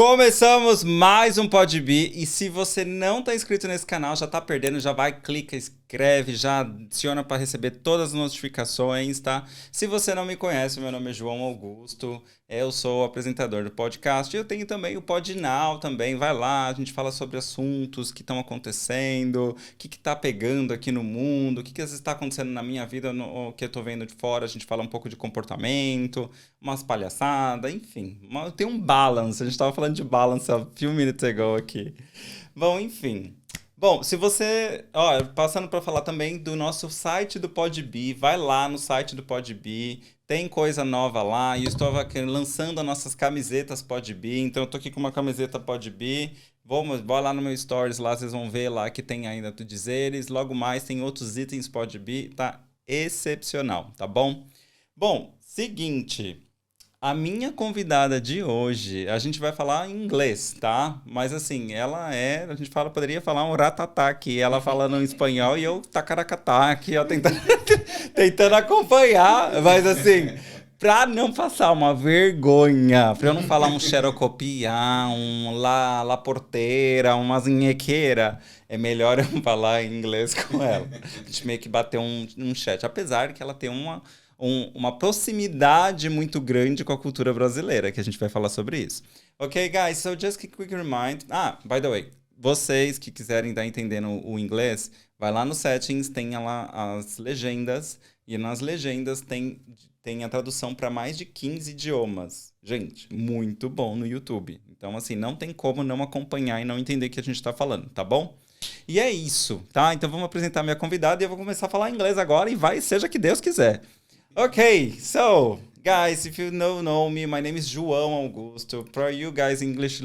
Começamos mais um PodhBe e se você não tá inscrito nesse canal, já tá perdendo, já vai, clica, inscreve, já adiciona para receber todas as notificações, tá? Se você não me conhece, meu nome é João Augusto, eu sou o apresentador do podcast e eu tenho também o PodNow também, vai lá, a gente fala sobre assuntos que estão acontecendo, o que tá pegando aqui no mundo, o que às vezes está acontecendo na minha vida, o que eu tô vendo de fora, a gente fala um pouco de comportamento, umas palhaçadas, enfim, tem um balance, a gente tava falando de balance a few minutes ago aqui. Bom, enfim. Bom, se você... Ó, passando para falar também do nosso site do PodhBe, vai lá no site do PodhBe, tem coisa nova lá, e eu estou lançando as nossas camisetas PodhBe, então eu tô aqui com uma camiseta PodhBe, vai lá no meu stories, lá vocês vão ver lá que tem ainda tu dizeres, logo mais tem outros itens PodhBe, tá excepcional, tá bom? Bom, seguinte... A minha convidada de hoje, a gente vai falar em inglês, tá? Mas assim, a gente poderia falar um ratatá aqui, ela falando em espanhol e eu tacaracatá aqui, ó, tentando acompanhar, mas assim, pra não passar uma vergonha, pra eu não falar um xerocopiar, um la porteira, uma zinhequeira, é melhor eu falar em inglês com ela. A gente meio que bateu um chat, apesar que ela tem uma proximidade muito grande com a cultura brasileira, que a gente vai falar sobre isso. Ok, guys, so just a quick reminder. By the way, vocês que quiserem estar entendendo o inglês, vai lá no settings, tem lá as legendas, e nas legendas tem a tradução para mais de 15 idiomas. Gente, muito bom no YouTube. Então, assim, não tem como não acompanhar e não entender o que a gente está falando, tá bom? E é isso, tá? Então vamos apresentar a minha convidada e eu vou começar a falar inglês agora e seja que Deus quiser. Okay, so guys, if you don't know me, my name is João Augusto. For you guys, English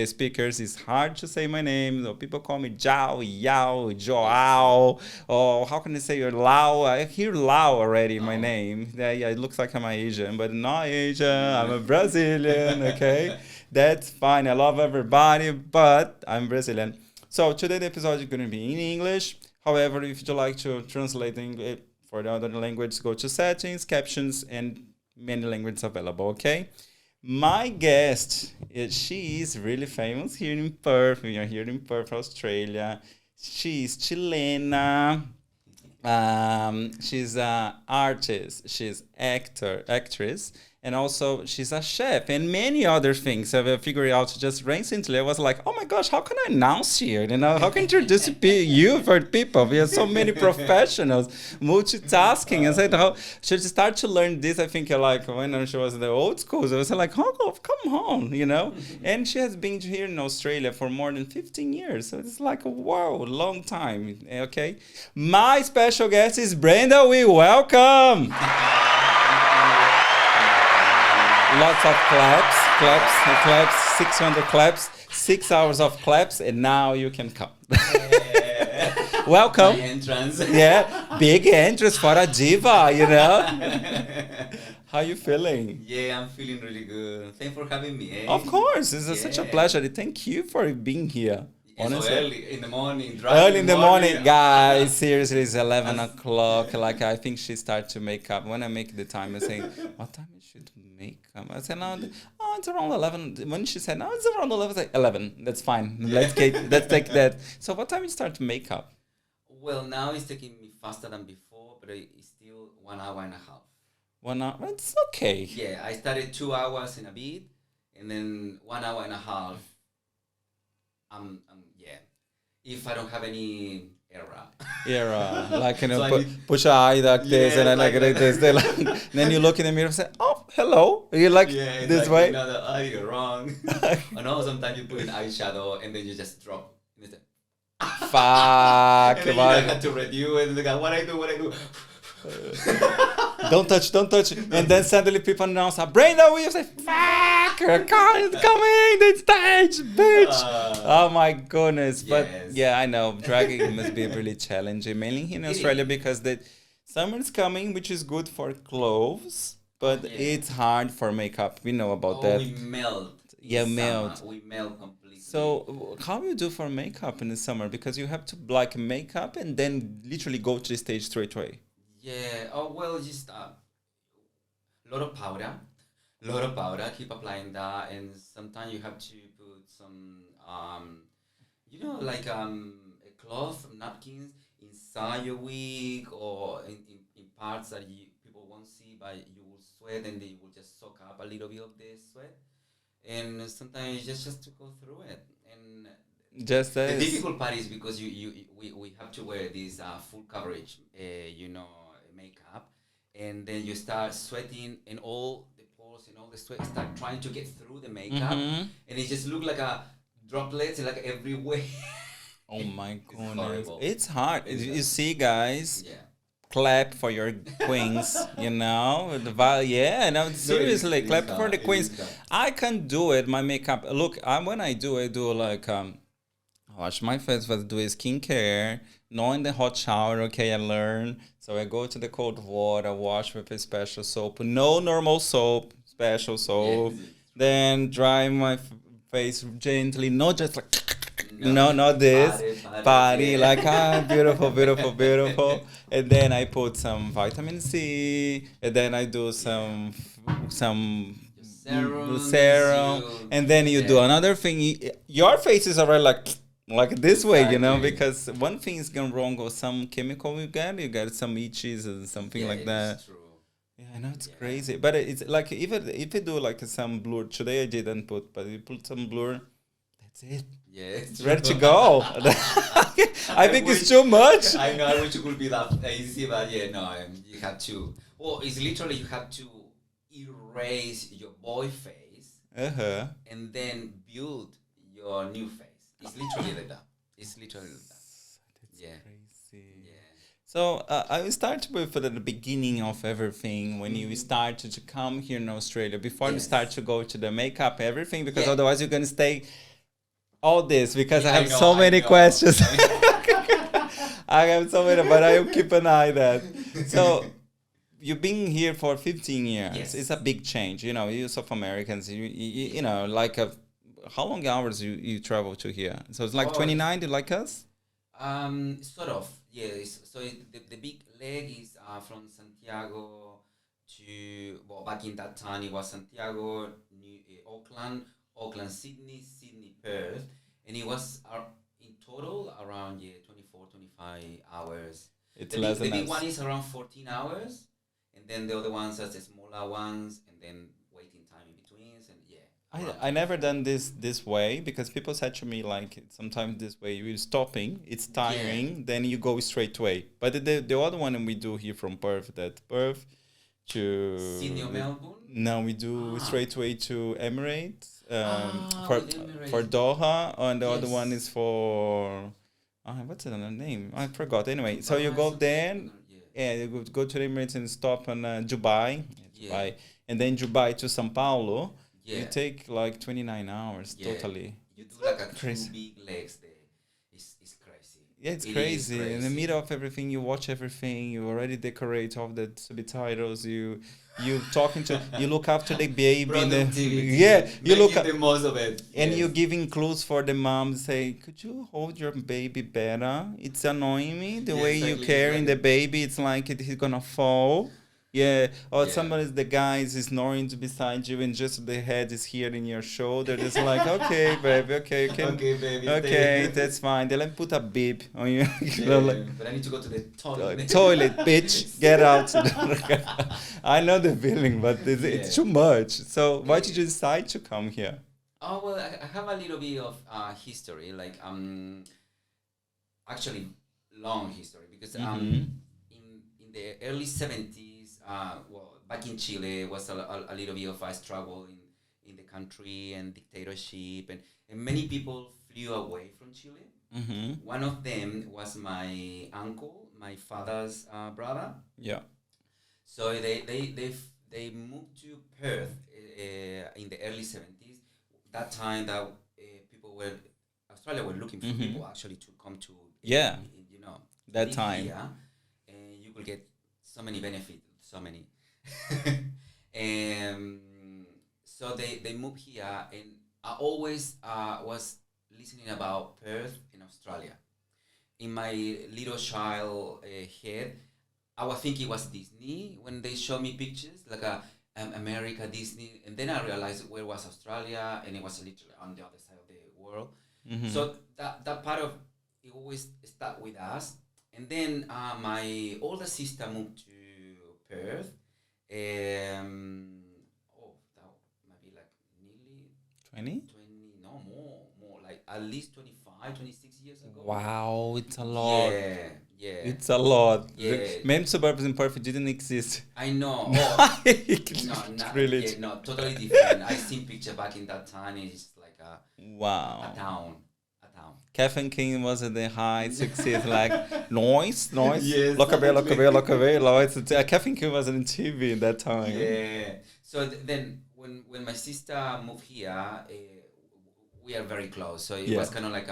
speakers, it's hard to say my name. So people call me Jao, Yao, Joao, or how can I say your Lao? I hear Lao already, my name. Yeah, it looks like I'm Asian, but not Asian. I'm a Brazilian, okay? That's fine. I love everybody, but I'm Brazilian. So today the episode is going to be in English. However, if you'd like to translate English, for the other language, go to settings, captions, and many languages available, okay? My guest, she is really famous here in Perth. We are here in Perth, Australia. She's Chilena. She's an artist. She's actress. And also, she's a chef and many other things. So I figured out just recently, I was like, oh my gosh, how can I announce here? You know, how can I introduce you for people? We have so many professionals, multitasking. And so I should start to learn this, I think, like when she was in the old schools, I was like, oh, come on, you know? And she has been here in Australia for more than 15 years. So it's like, wow, long time, okay? My special guest is Brenda Weeeeeee. Welcome! Lots of claps, 600 claps, 6 hours of claps, and now you can come. Welcome. My entrance. Yeah, big entrance for a diva, you know? How you feeling? Yeah, I'm feeling really good. Thanks for having me. Of course, it's such a pleasure. Thank you for being here. Honestly. So early in the morning. Early in the morning, guys. Seriously, it's 11 o'clock. Like, I think she starts to make up. When I make the time, I say, what time is she to make up? I said, no, it's around 11. When she said, no, it's around 11, I said, 11. That's fine. Let's take that. So what time you start to make up? Well, now it's taking me faster than before, but it's still 1 hour and a half. 1 hour? It's okay. Yeah, I started 2 hours and a bit, and then 1 hour and a half. Yeah. If I don't have any error. Like, you know, So push your eye like this, Yeah, and then like this. Then you look in the mirror and say, oh, hello. You're like, yeah, this like, way. You know, you're wrong. I know sometimes you put an eyeshadow and then you just drop. And it's like, Fuck. and then you have to review it. And like, what I do. Don't touch. And then suddenly people announce, Brenda Weeeeeee. Say, fuck, come in the stage, bitch. Oh my goodness. But Yes. yeah, I know. Dragging must be really challenging, mainly here in Australia because the summer's coming, which is good for clothes, but it's hard for makeup. We know about that. We melt. Yeah, in melt. summer. We melt completely. So how do you do for makeup in the summer? Because you have to like makeup and then literally go to the stage straight away. Yeah. Oh well, just lot of powder. Keep applying that, and sometimes you have to put put some like a cloth, napkins inside your wig or in parts that people won't see, but you will sweat and they will just soak up a little bit of the sweat. And sometimes just to go through it. And Just the as. difficult part is because we have to wear this full coverage, makeup, and then you start sweating, and all the pores and all the sweat start trying to get through the makeup, and it just look like a droplets like everywhere. Oh my It's goodness. horrible. It's hard. You see, guys, Yeah. clap for your queens, yeah, no, seriously, it's clap for hard. the It queens. is hard. I can do it, my makeup. Look, when I do like, wash my face, but do skincare, not in the hot shower, okay, I learn. So I go to the cold water, wash with a special soap, no normal soap, special soap. Yes. Then dry my face gently, not just like, No, no, not this. Body, yeah. like, beautiful, beautiful, beautiful. And then I put some vitamin C, and then I do some serum, and then you do another thing. Your face is already like this way, Exactly. because one thing is gone wrong or some chemical you get some itches and something Yeah, like it that. is true. Yeah, I know it's Yeah. crazy, but it's like even if you do like some blur today, I didn't put, but you put some blur. That's it. Yeah, it's Ready to true. go. I think it's too much. I know. I wish it could be that easy, but yeah, no. You have to. Well, it's literally you have to erase your boy face Uh-huh. and then build your new face. It's literally like that. It's literally like that. That's Yeah. crazy. Yeah. So I will start with the beginning of everything when you started to come here in Australia before you Yes. start to go to the makeup everything, because Yeah. otherwise you're gonna stay all this, because Yeah, I have so I many know. questions. I have so many, but I will keep an eye that. So you've been here for 15 years. Yes. It's a big change. You South Americans, like how long hours you travel to here? So it's like Oh, 29, like us? Sort of. Yes. So the big leg is from Santiago to, well, back in that time it was Santiago, Auckland, Sydney, Perth, and it was in total around 24, 25 hours. It's The less big, the than big us. one is around 14 hours, and then the other ones are the smaller ones, and then waiting time in between, and around I never 24. done this way, because people said to me like sometimes this way you're stopping, it's tiring, then you go straight away. But the other one we do here from Perth to Sydney or Melbourne? no, we do Ah. straight away to Emirates, With Emirates. for Doha, and the other one Yes. is for what's the other name? I forgot. Anyway, so you Dubai, go something there. similar, Yeah, you go to the Emirates and stop in Dubai, Yeah. Dubai, and then Dubai to São Paulo. Yeah. You take like 29 hours Yeah. totally. You do like a Crazy. two big legs there. It's crazy. Yeah, it's It is crazy. In the crazy. middle of everything, you watch everything. You already decorate all the subtitles. You talking to. You look after the baby. Productivity. Yeah, you look. Making the most of it. And Yes. you giving clues for the mom. Say, could you hold your baby better? It's annoying me the Yeah, way you exactly, carrying the exactly. baby. It's like he's gonna fall. Yeah, or Yeah. somebody's the guy is snoring beside you, and just the head is here in your shoulder. It's like, okay, baby, okay, you can, Okay, baby. okay, stay. that's fine. Then let me put a beep on you. Yeah, Like, but I need to go to the toilet. toilet, bitch, get out. I know the feeling, but it's Yeah. too much. So why did Yeah. you decide to come here? Oh well, I have a little bit of history, like actually long history, because in the early 70s, well, back in Chile was a little bit of a struggle in the country and dictatorship, and many people flew away from Chile. Mm-hmm. One of them was my uncle, my father's brother. Yeah. So they moved to Perth in the early 70s. That time that Australia were looking for people actually to come to Yeah. That live time. here, and you will get so many benefits, so many. And so they moved here, and I always was listening about Perth in Australia. In my little child head, I was thinking it was Disney when they showed me pictures, like America, Disney, and then I realized where was Australia, and it was literally on the other side world. Mm-hmm. So that part of it always stuck with us. And then my older sister moved to Perth. That might be like nearly 20? 20, no, more, like at least 25, 26 years ago. Wow, it's a lot. Yeah, yeah, It's a lot. The yeah. many suburbs in Perth didn't exist. I know. Oh, no, not Really. yeah, no, totally different. I seen picture back in that time. It's like a Wow. town, a town. Kevin King was at the high success, like noise. Yes. Look away. Kevin King was on TV in that time. Yeah. So then, when my sister moved here, we are very close. So it was kind of like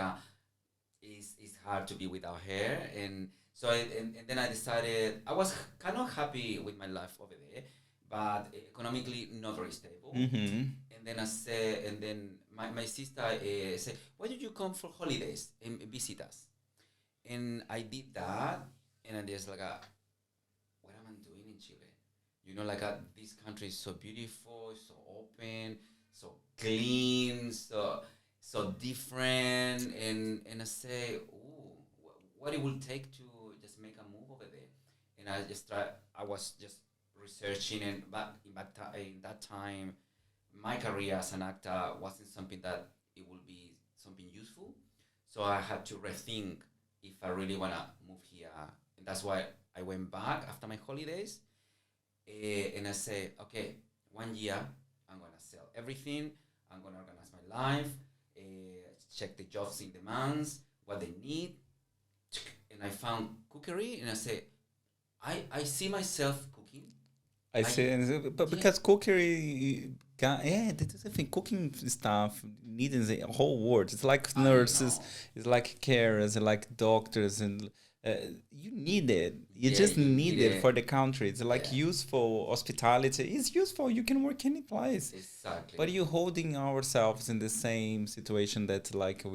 it's hard to be without her, and so and then I decided I was kind of happy with my life over there, but economically not very stable. Mm-hmm. And then I said, and then my sister said, "Why did you come for holidays and visit us?" And I did that, and then there's like what am I doing in Chile? This country is so beautiful, so open, so clean, so different, and I say, "Ooh, what it will take to just make a move over there?" And I was just researching, and in that time, my career as an actor wasn't something that it would be something useful. So I had to rethink if I really wanna move here, and that's why I went back after my holidays, and I said, okay, 1 year, I'm gonna sell everything. I'm gonna organize my life, check the jobs in demands, what they need, and I found cookery, and I said, I see myself cooking. I see, but because cookery, that's the thing. Cooking stuff needs a whole world. It's like nurses, it's like carers, it's like doctors, and you need it. You just need it for the country. It's like useful hospitality. It's useful. You can work any place. Exactly. But you holding ourselves in the same situation that like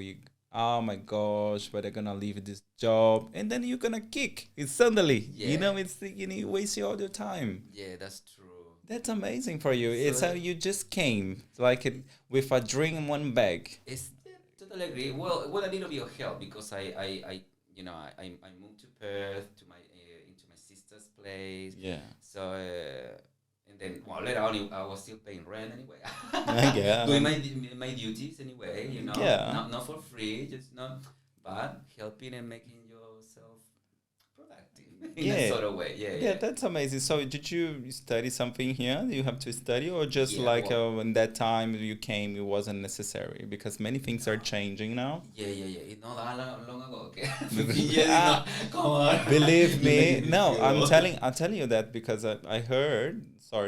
oh my gosh, but I'm gonna leave this job, and then you're gonna kick. It's suddenly, it's you waste all your time. Yeah, that's true. That's amazing for you. It's how you just came like with a dream in one bag. It's totally agree. Well, a little bit of help because I moved to Perth to my into my sister's place. Yeah. So and then later on I was still paying rent anyway. Yeah. Doing my duties anyway. Yeah. Not for free, just not, but helping and making yourself productive in a sort of way. Yeah, that's amazing. So did you study something here? Do you have to study, or just when that time you came, it wasn't necessary? Because many things are changing now. Yeah. It's not that long ago, okay? 15 years, no, come on. Believe me. No, I'm telling you that because I heard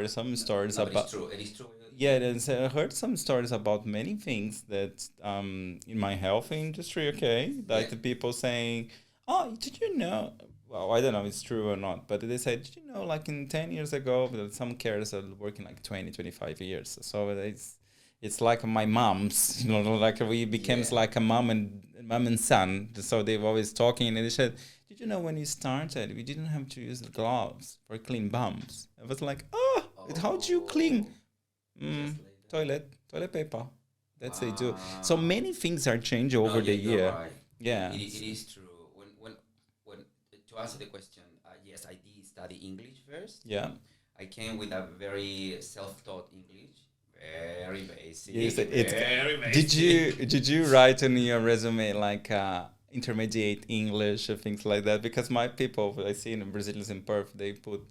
some stories about. It is true. Yeah, I heard some stories about many things that in my health industry, okay, like the people saying, "Oh, did you know?" Well, I don't know if it's true or not, but they said, did you know, like in 10 years ago, some carers are working like 20, 25 years. So it's like my mom's, like we became like a mom and son. So they've always talking, and they said, did you know when you started, we didn't have to use the gloves for clean bums. I was like, how do you clean? Toilet paper. That's they do. So many things are changing over the year. Right. Yeah. It is true. When to answer the question, yes, I did study English first. Yeah. I came with a very self-taught English, very basic. Yes, very basic. Did you write in your resume like intermediate English or things like that? Because my people I see in Brazilians in Perth, they put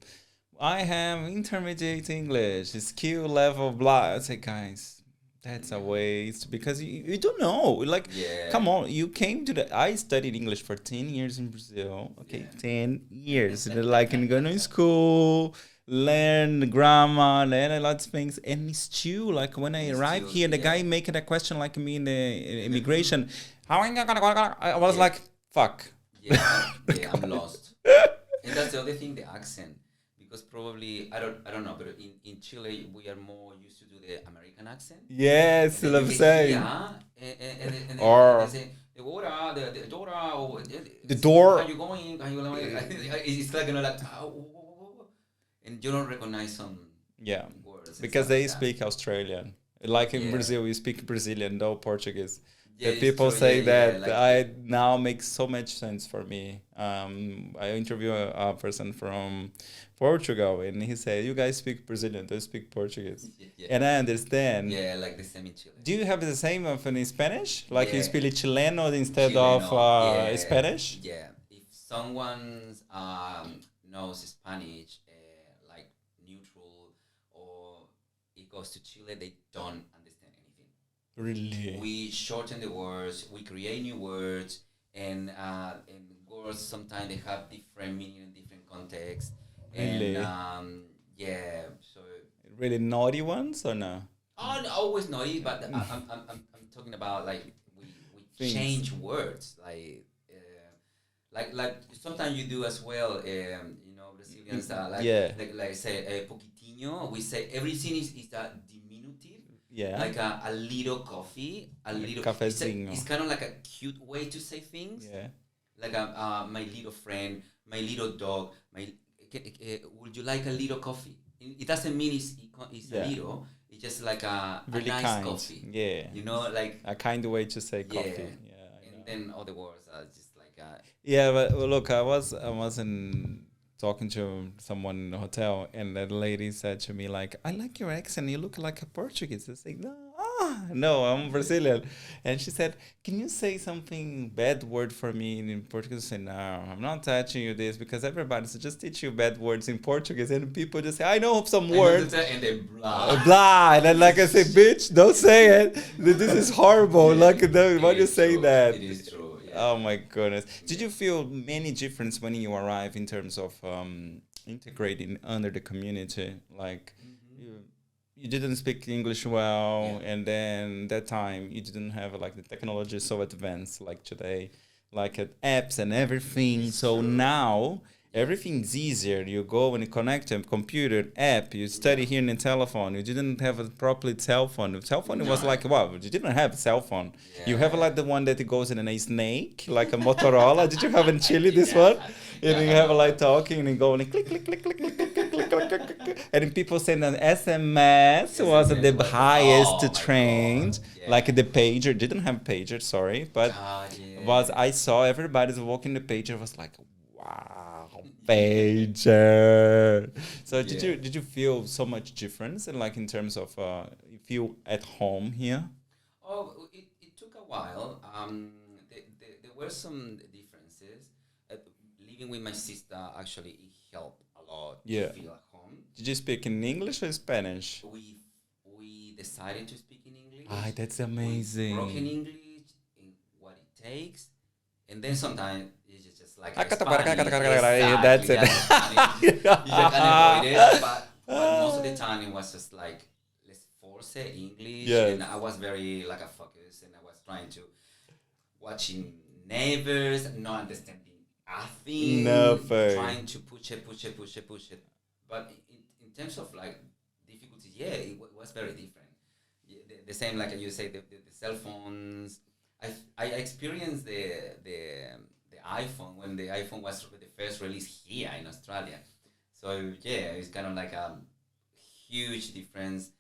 I have intermediate English, skill level blah. I say, guys, that's a waste because you don't know. Like, come on, you came to I studied English for 10 years in Brazil. Okay, 10 years. Like, in going to school, learn the grammar, learn a lot of things. And still, like, when I arrived here, the guy making a question like me in the immigration, I was like, fuck. I'm lost. And that's the other thing, the accent. Because probably I don't know, but in Chile we are more used to do the American accent. Yes, I'm saying. And or they say the water, the door, or the door. Are you going? It's like and you don't recognize some words. Because they speak Australian. Like in Brazil, we speak Brazilian, no Portuguese. Yeah, The it's people true. Yeah, say yeah. that Like, I now makes so much sense for me. I interview a person from Portugal, and he said, "You guys speak Brazilian, they speak Portuguese," yeah, yeah, and I understand. yeah, like the same in Chile. Do you have the same of in Spanish? Like you Yeah, speak Chileno instead of Chileno. Yeah, Spanish? yeah. If someone knows Spanish, like neutral, or it goes to Chile, they don't understand anything. Really? We shorten the words, we create new words, and words sometimes they have different meaning in different contexts, and Really? yeah, so Really naughty ones or no? oh, no, always naughty, but I'm talking about like we Things. change words like sometimes you do as well. Brazilians Yeah. like say poquitinho. We say everything is a diminutive, Yeah. like a little coffee, a little. Cafezinho. It's kind of like a cute way to say things. Yeah. Like my little friend, my little dog. Would you like a little coffee? It doesn't mean it's a Yeah. little. It's just like a Really nice kind. coffee. Yeah. Like A kind way to say yeah. coffee. Yeah, I And know. then other words are just like Yeah, but well, look, I wasn't talking to someone in the hotel, and that lady said to me like, "I like your accent. You look like a Portuguese." I said, "No, no, I'm Brazilian." And she said, "Can you say something bad word for me in Portuguese?" I said, "No, I'm not teaching you this because everybody just teach you bad words in Portuguese, and people just say, I know some words." and then blah. Blah, and then like I say, bitch, don't say it. This is horrible. Yeah, Like, why it do you is say true. that? It is true. Yeah. Oh my goodness. Did you feel many difference when you arrive in terms of integrating under the community? Like you, you didn't speak English well, Yeah. and then that time you didn't have like the technology so advanced like today, like apps and everything. It's So true. now everything's easier. You go and you connect a computer app. You study here in a telephone. You didn't have a properly cell phone. The cell phone was No. like wow. You didn't have a cell phone. You have Yeah. like the one that goes in a snake, like a Motorola. Did you have in Chile this Yeah. one? And you have like talking and going click click click click click click click click click click, click. And then people send an SMS was SMS the was highest oh my trend. God. Yeah. Like the pager didn't have pager, sorry, but Yeah. was I saw everybody's walking the pager was like wow pager. So did Yeah. you feel so much difference in like in terms of you feel at home here? Oh, it took a while. There were some differences. Uh, Living with my sister actually it helped a lot to Yeah. feel at home. Did you speak in English or Spanish? We decided to speak in English. Ah, that's We broke in amazing. English in what it takes, and then sometimes it's just like a Spanish. That's Exactly, it. that's Spanish. You just can't avoid it. But most of the time it was just like let's force it English, Yes. and I was very like a focus, and I was trying to watching neighbors, not understanding a thing, Nothing. trying to push it. But in terms of like difficulties, yeah, was very different. Yeah, the same like you say, the cell phones. I experienced the iPhone when the iPhone was the first release here in Australia. So yeah, it's kind of like a huge difference.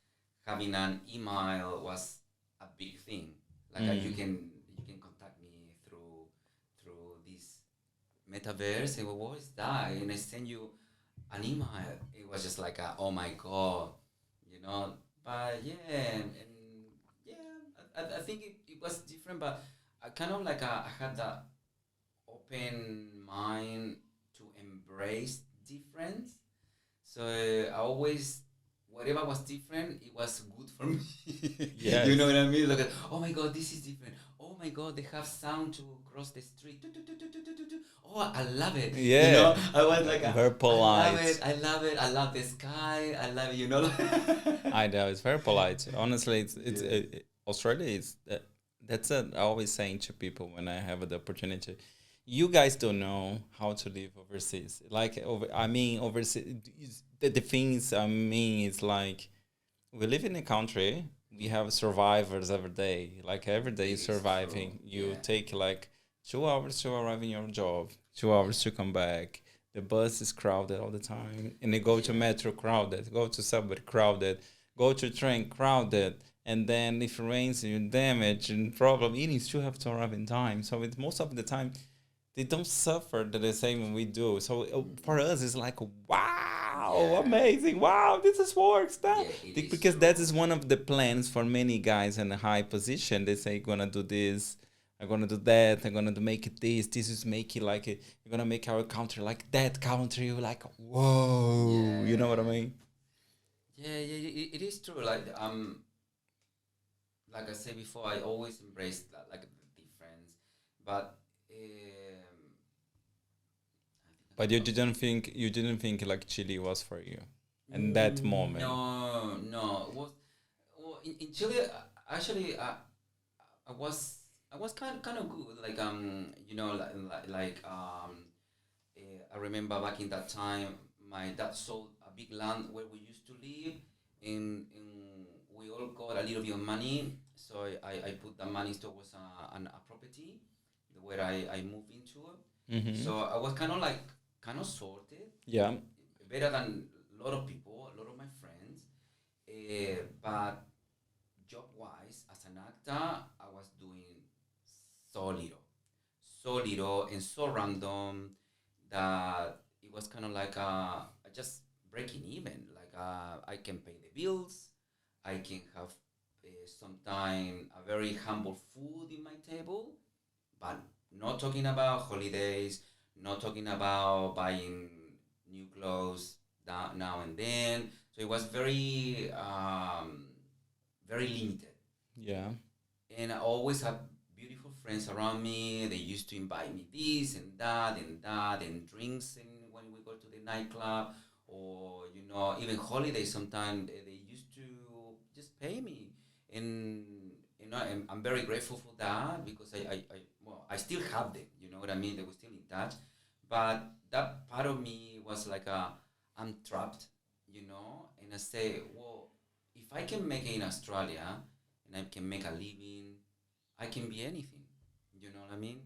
Having an email was a big thing. Like you can contact me through this metaverse. And what is that? And I send you an email. It was just like oh my god, you know. But yeah, and yeah, I think it was different. But I kind of like I had that open mind to embrace difference. So I always, whatever was different, it was good for me. Yes. You know what I mean? Like, oh my god, this is different. Oh my god, they have sound to cross the street. Oh, I love it. Yeah. You know, I was like, Very polite. I love it. I love the sky. I love it. You know. I know it's very polite. Honestly, it's Yeah. Australia is that's I always saying to people when I have the opportunity. You guys don't know how to live overseas. Like I mean, overseas. The things I mean is like we live in a country. We have survivors every day. Like every day, It's surviving. true. You Yeah. take like 2 hours to arrive in your job, 2 hours to come back. The bus is crowded all the time, and they go to Yeah. metro crowded, go to subway crowded, go to train crowded, And then if it rains, you damage and problem. Eating still have to arrive in time. So it's most of the time they don't suffer the same we do. So for us, it's like wow, Yeah. amazing, wow, this is works now. Yeah, it is Because that true. is one of the plans for many guys in a high position. They say gonna do this. I'm gonna do that. I'm gonna make it this. This is make it like it. You're gonna make our country like that country. You're like, whoa. You know what I Yeah. mean? Yeah, yeah, it is true. Like I said before, I always embraced like the difference, but I But think you didn't think like Chile was for you, in that moment. no, no. It was well, in Chile. Actually, I was I was kind of good. Like I remember back in that time, my dad sold a big land where we used to live, and we all got a little bit of money. So I put the money towards a property where I moved into. Mm-hmm. So I was kind of sorted, Yeah. better than a lot of people, a lot of my friends. But job wise, as an actor, I was doing so little, and so random that it was kind of like just breaking even. Like I can pay the bills, I can have sometime a very humble food in my table, but not talking about holidays, not talking about buying new clothes now and then. So it was very limited, Yeah. and I always had beautiful friends around me. They used to invite me this and that and that and drinks, and when we go to the nightclub, or even holidays. Sometimes they used to just pay me, and I'm very grateful for that because I still have them. You know what I mean? They were still in touch, but that part of me was like I'm trapped, and I say, well, if I can make it in Australia and I can make a living, I can be anything. You know what I mean?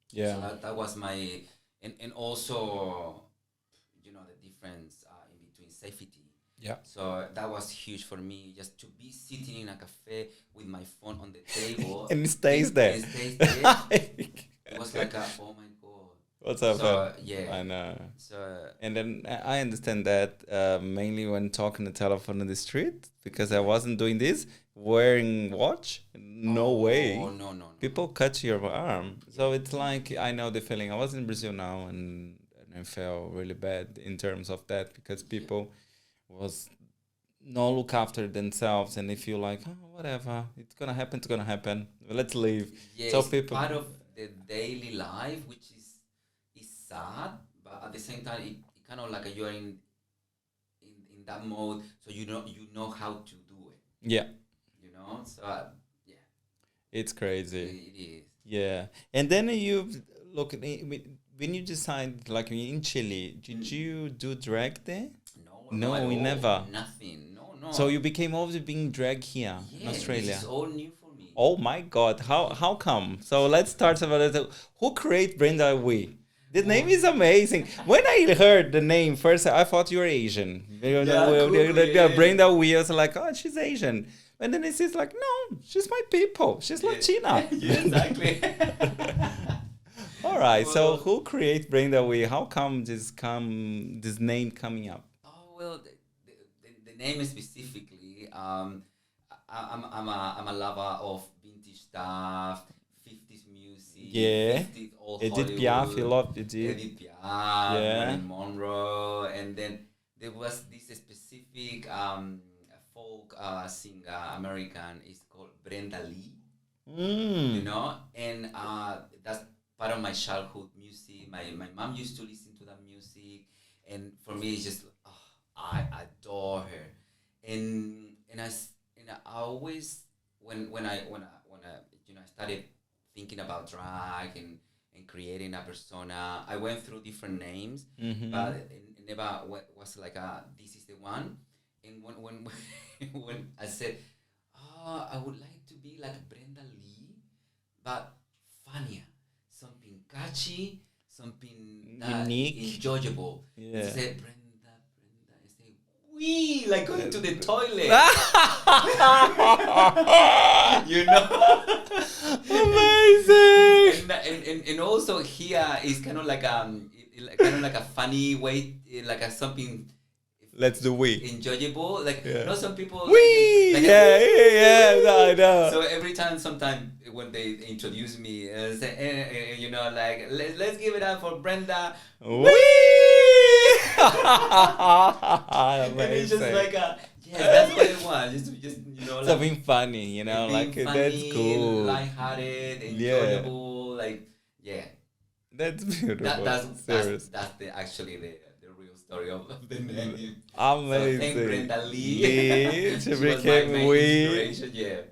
So Yeah. that was my, and also, the difference in between safety. Yeah. So that was huge for me, just to be sitting in a cafe with my phone on the table And it stays there. and it stays there. It was like oh my god. What's up, So fam? yeah. I know. So And then I understand that mainly when talking the telephone in the street because I yeah. wasn't doing this wearing watch. No Oh way. no, no, no, no. People cut your arm. Yeah. So it's like I know the feeling. I was in Brazil now and I felt really bad in terms of that because Yeah. people was not look after themselves and they feel like oh whatever it's gonna happen let's leave. Yeah, So it's people part of the daily life, which is sad, but at the same time, it kind of like you're in that mode, so you know how to do it. yeah So yeah, it's crazy. it is. Yeah, and then you look when you decide like in Chile did Mm. you do drag there? No, no, No, at we all. never. Nothing. No, So no. you became always being drag here in Yeah, this Australia. is all new for me. Oh my God, how come? So let's start about it. Who created Brenda Wee? The name Well, is amazing. When I heard the name first, I thought you were Asian. yeah, cool. Yeah, Brenda Wee, I was like, oh, she's Asian. And then it's like, no, she's my people. She's yeah, Latina. yeah, exactly. All right. So Well, who created Brenda Wee? How come this name coming up? oh well, the name specifically. I'm a lover of vintage stuff, 50s music, Yeah. 50s old Edith Piaf, you Hollywood, love Edith. Edith Piaf, Yeah. Marilyn Monroe, and then there was this specific folk singer American. It's called Brenda Lee. Mm. And that's part of my childhood music. My mom used to listen to that music, and for me, it's just I adore her, and I always when I started thinking about drag and creating a persona, I went through different names, Mm-hmm. but it never was like this is the one. And when when I said, oh, I would like to be like Brenda Lee, but funnier, something catchy, something that Unique. enjoyable. Yeah. Say Brenda, I say wee, like going to the toilet. You know? Amazing. And also here is kind of like kind of like a funny way, like a something Let's do we. enjoyable. Like Yeah. you know, some people Wee! like Yeah, I know. so every time when they introduce me, say, you know, like let's give it up for Brenda. Wee! And it's just like yeah, that's what it was. Just you know, like Something funny, you know, being like funny, that's cool. lighthearted, Yeah. enjoyable, like yeah. That's beautiful. That's Serious. actually the real story of the name. Amazing. So thank Brenda Lee. Lee, she was my became main Wee. inspiration. Yeah.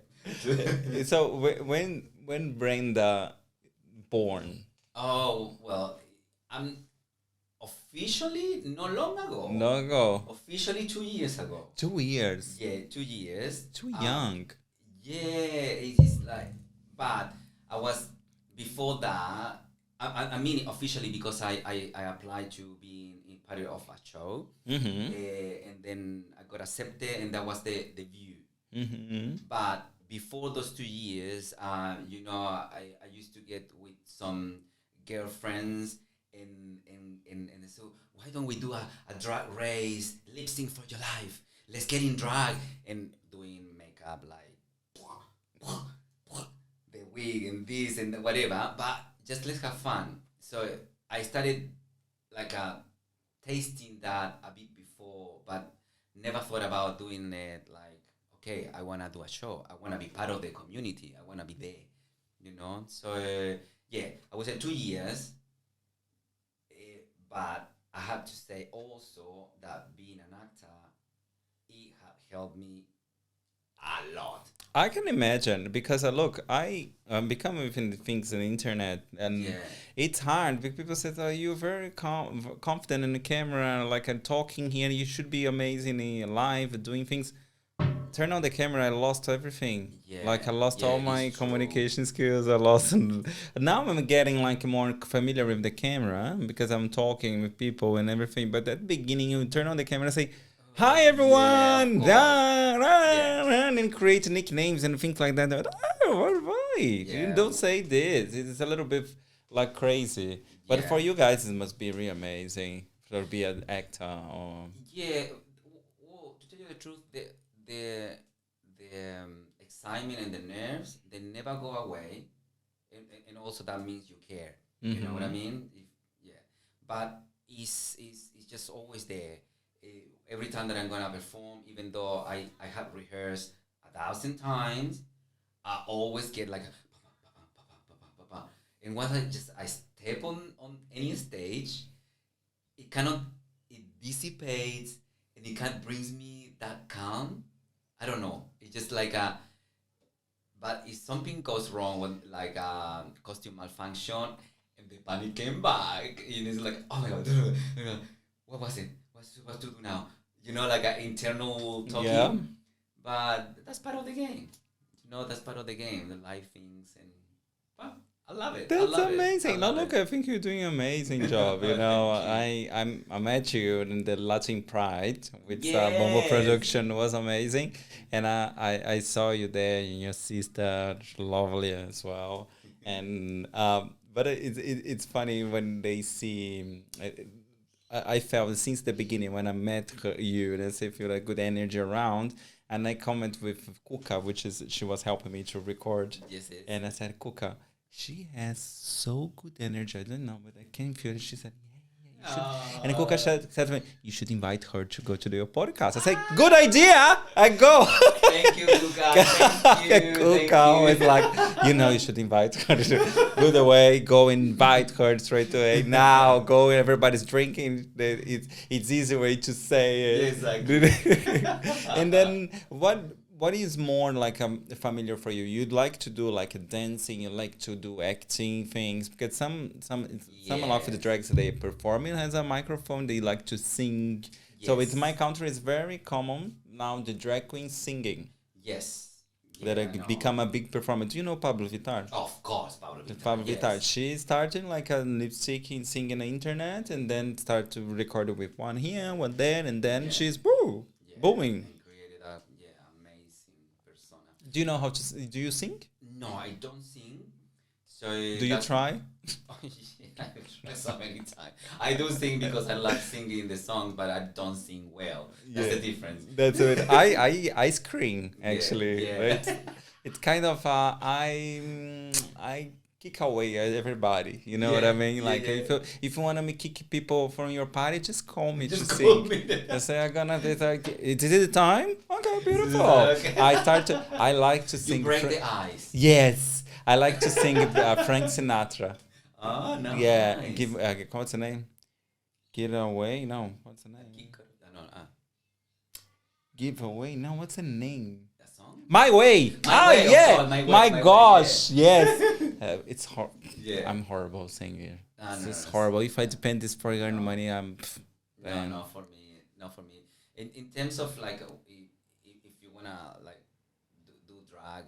So when Brenda born? Oh well, I'm officially no long ago. No go. Officially 2 years ago. 2 years. Yeah, 2 years. Too young. Yeah, it's like, but I was before that. I mean officially because I applied to be in part of a show, Mm-hmm. and then I got accepted, and that was the view. Mm-hmm. But before those 2 years, you know, I used to get with some girlfriends, and so why don't we do a drag race, lip sync for your life? Let's get in drag and doing makeup like the wig and this and whatever, but just let's have fun. So I started like tasting that a bit before, but never thought about doing it like, okay, I want to do a show. I want to be part of the community. I want to be there, you know? So yeah, I was at 2 years, but I have to say also that being an actor, it helped me a lot. I can imagine because look, I become even things on the internet, and Yeah. it's hard because people say, "Oh, you're very confident in the camera, like I'm talking here. You should be amazing in live, doing things." Turn on the camera, I lost everything. Yeah, Like I lost yeah, all my it's true. communication skills. I lost. Now I'm getting like more familiar with the camera because I'm talking with people and everything. But at the beginning, you turn on the camera and say, "Hi everyone," course. Yeah. and create nicknames and things like that. Oh, why? You Yeah. don't say this. It's a little bit like crazy. But Yeah. for you guys, it must be really amazing to be an actor. Or Yeah, to tell you the truth, the excitement and the nerves, they never go away, and also that means you care. You know what I mean? Yeah, but it's just always there. Every time that I'm gonna perform, even though I have rehearsed 1,000 times, I always get like and once I step on any stage, it cannot it dissipates, and it kind of brings me that calm. I don't know. It's just like but if something goes wrong with like costume malfunction and the panic came back, and it's like, oh my god, what was it? What to do now? You know, like an internal talking. Yeah. But that's part of the game. You know, that's part of the game, the life things, and well, I love it. I That's love amazing. It. I No, love look, it. I think you're doing an amazing job. You know, Thank I met you in the Latin Pride with Bombo Yes. Production was amazing, and I saw you there and your sister, lovely as well, and but it's funny when they see. I felt since the beginning when I met you, and I say feel a good energy around. And I comment with Kuka, which is she was helping me to record. Yes, yes. And I said, Kuka, she has so good energy. I don't know, but I can feel it. She said, yeah, you should. And Kuka said to me, you should invite her to go to your podcast. I said, good idea. I go. Thank you, Kuka. Thank you. Kuka always like, you should invite her. Good away, go invite her straight away. Now, go, everybody's drinking. It's easy way to say it. Exactly. And then what is more like familiar for you? You'd like to do like a dancing, you like to do acting things, because some a lot of the drags they performing has a microphone, they like to sing. So Yes. in my country it's very common now the drag queens singing. Yes. That Yeah, I know. become a big performance. You know Pablo Vittar? Of course, Pablo Vittar. Pablo Yes. Vittar. She started like a lip syncing, singing on the internet, and then start to record it with one here, one there, and then she's woo. booming. and created a amazing persona. Do you know how to? Do you sing? No, I don't sing. So Do you that's try? oh, yeah, I've tried so many times. I do sing because I love singing the songs, but I don't sing well. That's the difference. That's it. I scream Yeah, actually. yeah. It's kind of I kick away at everybody. You know what I Yeah, mean? yeah, Like yeah. if you want me kick people from your party, just call me Just to call sing. me. I say I'm gonna. It's like, is it the time? Okay, beautiful. Okay. I like to You sing. break the ice. Yes, I like to sing Frank Sinatra. Oh, no, Yeah, nice. what's the name? Get away? No, what's the name? No, Give away? No, what's the name? that song? My way. My Way, of Yeah. course, My Way, My My Way, gosh. Yes. It's hard. Yeah. I'm horrible singer. Ah, This no, is no, horrible. If I depend this for earning no. money, No, man. not for me. Not for me. In terms of like, if you wanna like do drag,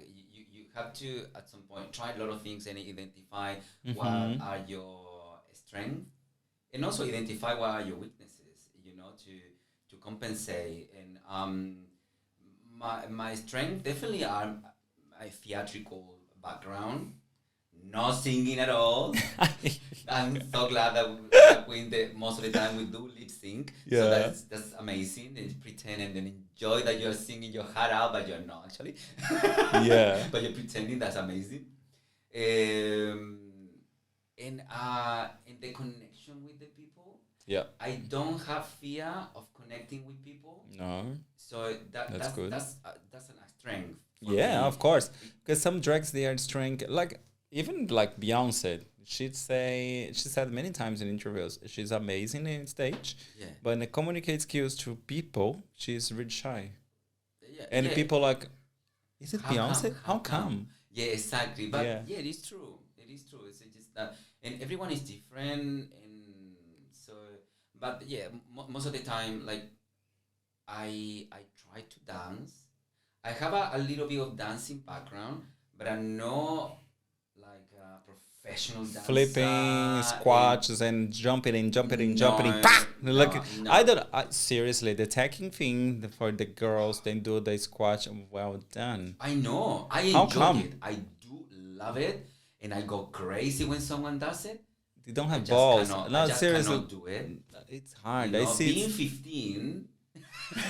you have to at some point try a lot of things and identify what Mhm. are your strengths, and also identify what are your weaknesses. You know, to compensate. And my strength definitely are my theatrical background, not singing at all. I'm so glad that we most of the time we do lip sync. So Yeah. that's amazing. And pretend and then enjoy that you're singing your heart out, but you're not actually. Yeah. But you're pretending. That's amazing. Um, and the connection with the people. Yeah. I don't have fear of connecting with people. No. So That's good. That's a strength. For Yeah, me. of course. Because some drags they are strong. Like even like Beyonce, she said many times in interviews, she's amazing in stage, Yeah. but in the communicate skills to people, she's really shy. Yeah, And yeah. people like, is it How come? Beyonce? How come? Yeah, exactly. But Yeah. yeah, it is true. It is true. It's just that, and everyone is different, and so. But yeah, most of the time, like I try to dance. I have a little bit of dancing background, but I'm not like a professional dancer. Flipping, squats, and jumping in, jumping in. No, Pah! no, Like no. I don't. Seriously, the tacking thing for the girls, they do the squat. Well done. I know. I How enjoy come? it. I do love it, and I go crazy when someone does it. They don't I have just balls. cannot. No, I just seriously, cannot do it. it's hard. You I know, see. being 15,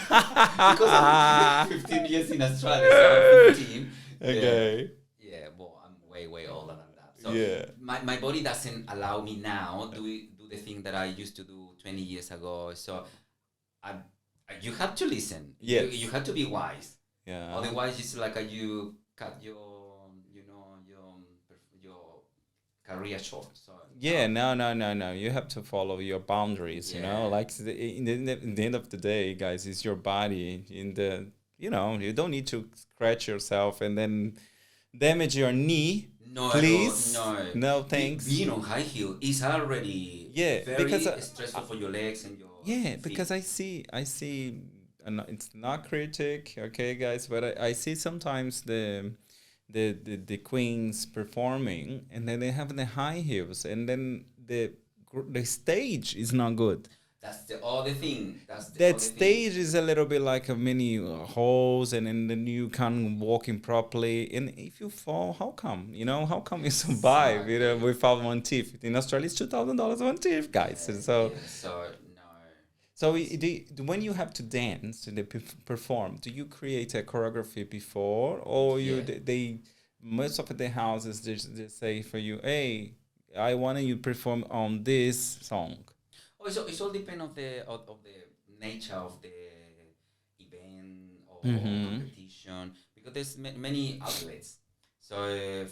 because I'm 15 years in Australia, so I'm 15. Okay. Yeah, well, I'm way older than that. So Yeah. my body doesn't allow me now do the thing that I used to do 20 years ago. So you have to listen. Yes. You have to be wise. Yeah. Otherwise, it's like you cut your, your career short. So Yeah, no. You have to follow your boundaries, you know? Yeah. Like in the end of the day, guys, it's your body. You don't need to scratch yourself and then damage your knee. No, Please. no. No, thanks. Being on high heel is already Yeah, very because stressful for your legs and your yeah, feet. because I see, and it's not critic, okay, guys, but I see sometimes the queens performing, and then they have the high heels, and then the stage is not good. That's the other thing. That's the That other thing. stage is a little bit like a mini holes, and then you can't walk in properly. And if you fall, how come? How come you survive? Without one teeth. In Australia, it's $2,000 one teeth, guys. Yeah, So. yeah, so no. So when you have to dance to perform, do you create a choreography before, or Yeah. they most of the houses they say for you, hey, I want you perform on this song. Oh, it's all depend of the nature of the event or Mm-hmm. competition, because there's many outlets. So,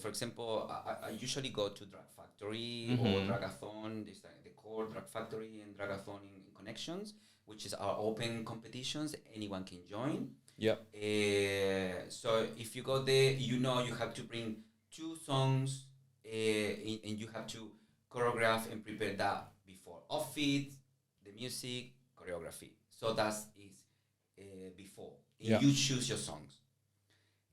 for example, I usually go to Drag Factory or Mm-hmm. Dragathon. There's the core Drag Factory and Dragathon in Connections, which is our open competitions. Anyone can join. Yeah. So if you go there, you have to bring 2 songs, and you have to choreograph and prepare that before outfit, the music, choreography. So that is before. And Yeah. you choose your songs.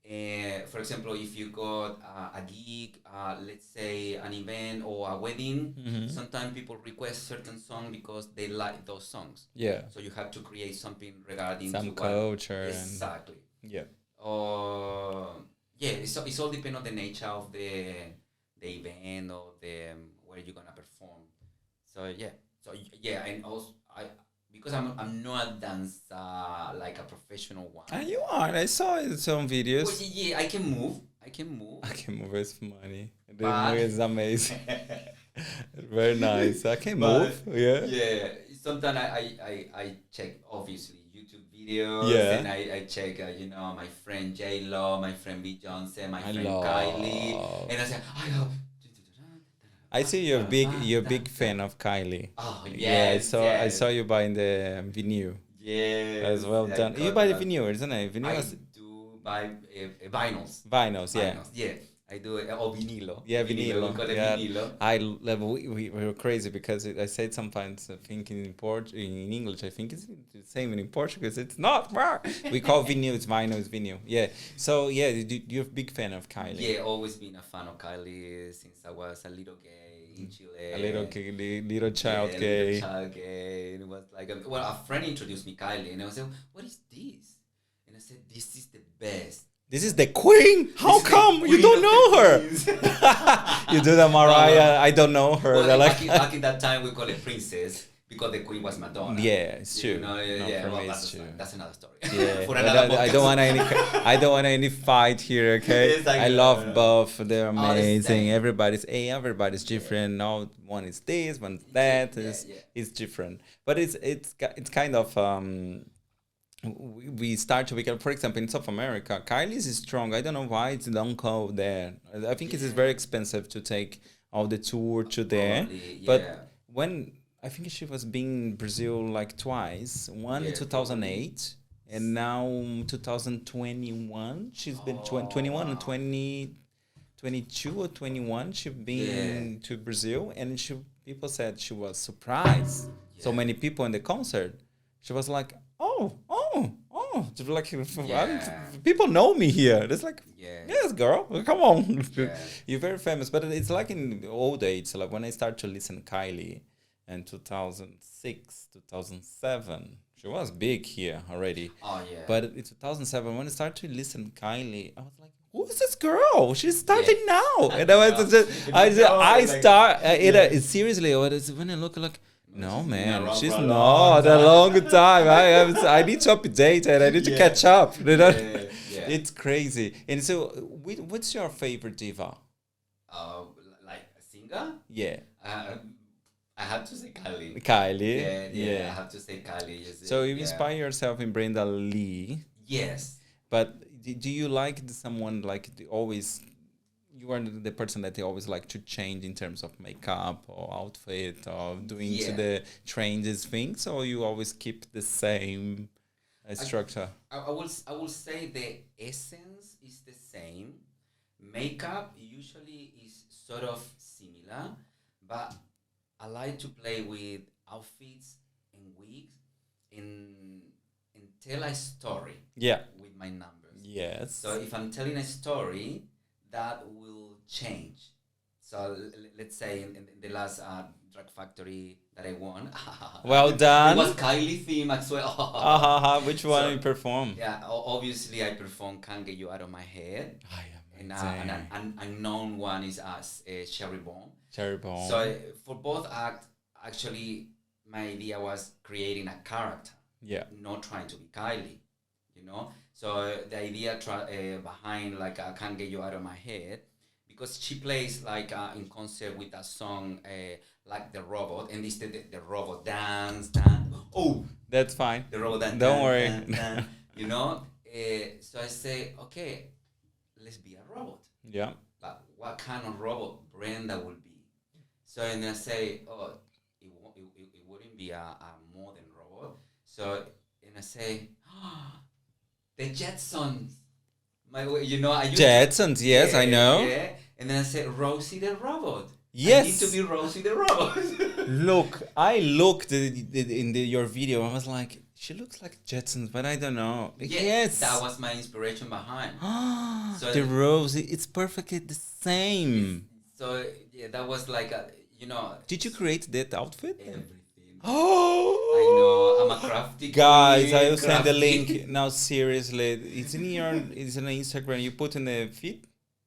For example, if you got a gig, let's say an event or a wedding, sometimes people request certain song because they like those songs. Yeah. So you have to create something regarding Some to culture. exactly. Yeah. Yeah, it's all depend on the nature of the event or the where you're gonna perform. So yeah, and also I because I'm not a dancer like a professional one. And you are. I saw some videos. Well, yeah, I can move. I can move. I can move. It's funny. The But- move is amazing. Very nice. I can move. Yeah. Yeah. Sometimes I check obviously YouTube videos. Yeah. And I check my friend J Lo, my friend B Johnson, my friend love. Kylie, and I say I see you're big fan of Kylie. Oh Yeah, yes, I saw you buying the vinyl. Yeah. That's well done. You buy the vinyl, isn't it? Vinyl. I do buy vinyls. Vinyls, yeah. Vinyls, yeah. I do it. Or vinilo. Yeah, vinilo. We call it Yeah. vinilo. We were crazy because I said sometimes I think in English I think it's the same in Portuguese. It's not. We call vinyl. It's vinyl. It's vinyl. Yeah. So yeah, you're a big fan of Kylie. Yeah, always been a fan of Kylie since I was a little gay in Chile. A little child yeah, gay. Little child gay. And it was like a friend introduced me Kylie, and I was like, "What is this?" And I said, "This is the best." This is the queen. How This is the come you queen don't of know the her? queens. You do the Mariah. I don't know her. Well, They're back in that time, we call it princess because the queen was Madonna. Yeah, it's true. You know, No, yeah, for well, me it's true. that's another story. Yeah, For but another I don't want I don't want any fight here. Okay, Yes, I I know, love no. both. They're All the amazing. same. Everybody's different. No one is this, one's that. It's different, but it's kind of we start to become, for example, in South America, Kylie's is strong. I don't know why it's don't go there. I think it is very expensive to take all the tour to there. Probably, But yeah. when I think she was being in Brazil like twice, one in Yeah, 2008 and now 2021. She's been 21 and 22 or 21. She's been to Brazil, and people said she was surprised. So Yeah. many people in the concert. She was like, oh. Just like, people know me here. It's like, Yeah. yes, girl, come on. Yeah. You're very famous. But it's like in the old days, like when I started to listen Kylie in 2006, 2007, she was big here already. Oh yeah. But in 2007, when I started to listen Kylie, I was like, who is this girl? She's starting now. And seriously, when I look like, no, man, around she's for a not long a long time. I need to update and I need to catch up. You know? Yeah. It's crazy. And so, what's your favorite diva? Like a singer? Yeah, I have to say Kylie. Kylie. Yeah. I have to say Kylie. Yes, So you yeah. inspire yourself in Brenda Lee, Yes. but do you like someone like always? You are the person that they always like to change in terms of makeup or outfit or doing to the trendiest things, or you always keep the same structure? I will say the essence is the same. Makeup usually is sort of similar, but I like to play with outfits and wigs and tell a story Yeah. with my numbers. Yes. So if I'm telling a story, that will change. So let's say in the last Drag Factory that I won. Well done. It was Kylie theme as well. Which one So- you perform? Yeah, obviously I perform Can't Get You Out of My Head. And Amazing. an unknown one is Cherry Bomb. Cherry Bomb. So for both acts, actually, my idea was creating a character, Yeah. not trying to be Kylie, you know. So the idea behind like Can't Get You Out of My Head, because she plays like in concert with a song like the robot, and this the robot dance. Oh, That's fine. the robot dance. Don't worry. You know. So I say, okay, let's be a robot. Yeah. But what kind of robot Brenda will be? So and then I say, oh, it wouldn't be a modern robot. So and I say, the Jetsons. I used Jetsons, yes, I know. Yeah, and then I said Rosie the robot. Yes. I need to be Rosie the robot. Look, I looked in your video. I was like, She looks like Jetsons, but I don't know. Yeah, Yes. that was my inspiration behind. So The rose, it's perfectly the same. so yeah, that was like a, Did you create that outfit? everything. I know I'm Oh, a crafty guys, I queen, will send the crafty. link now. Seriously, it's in the Instagram. You put in the feed.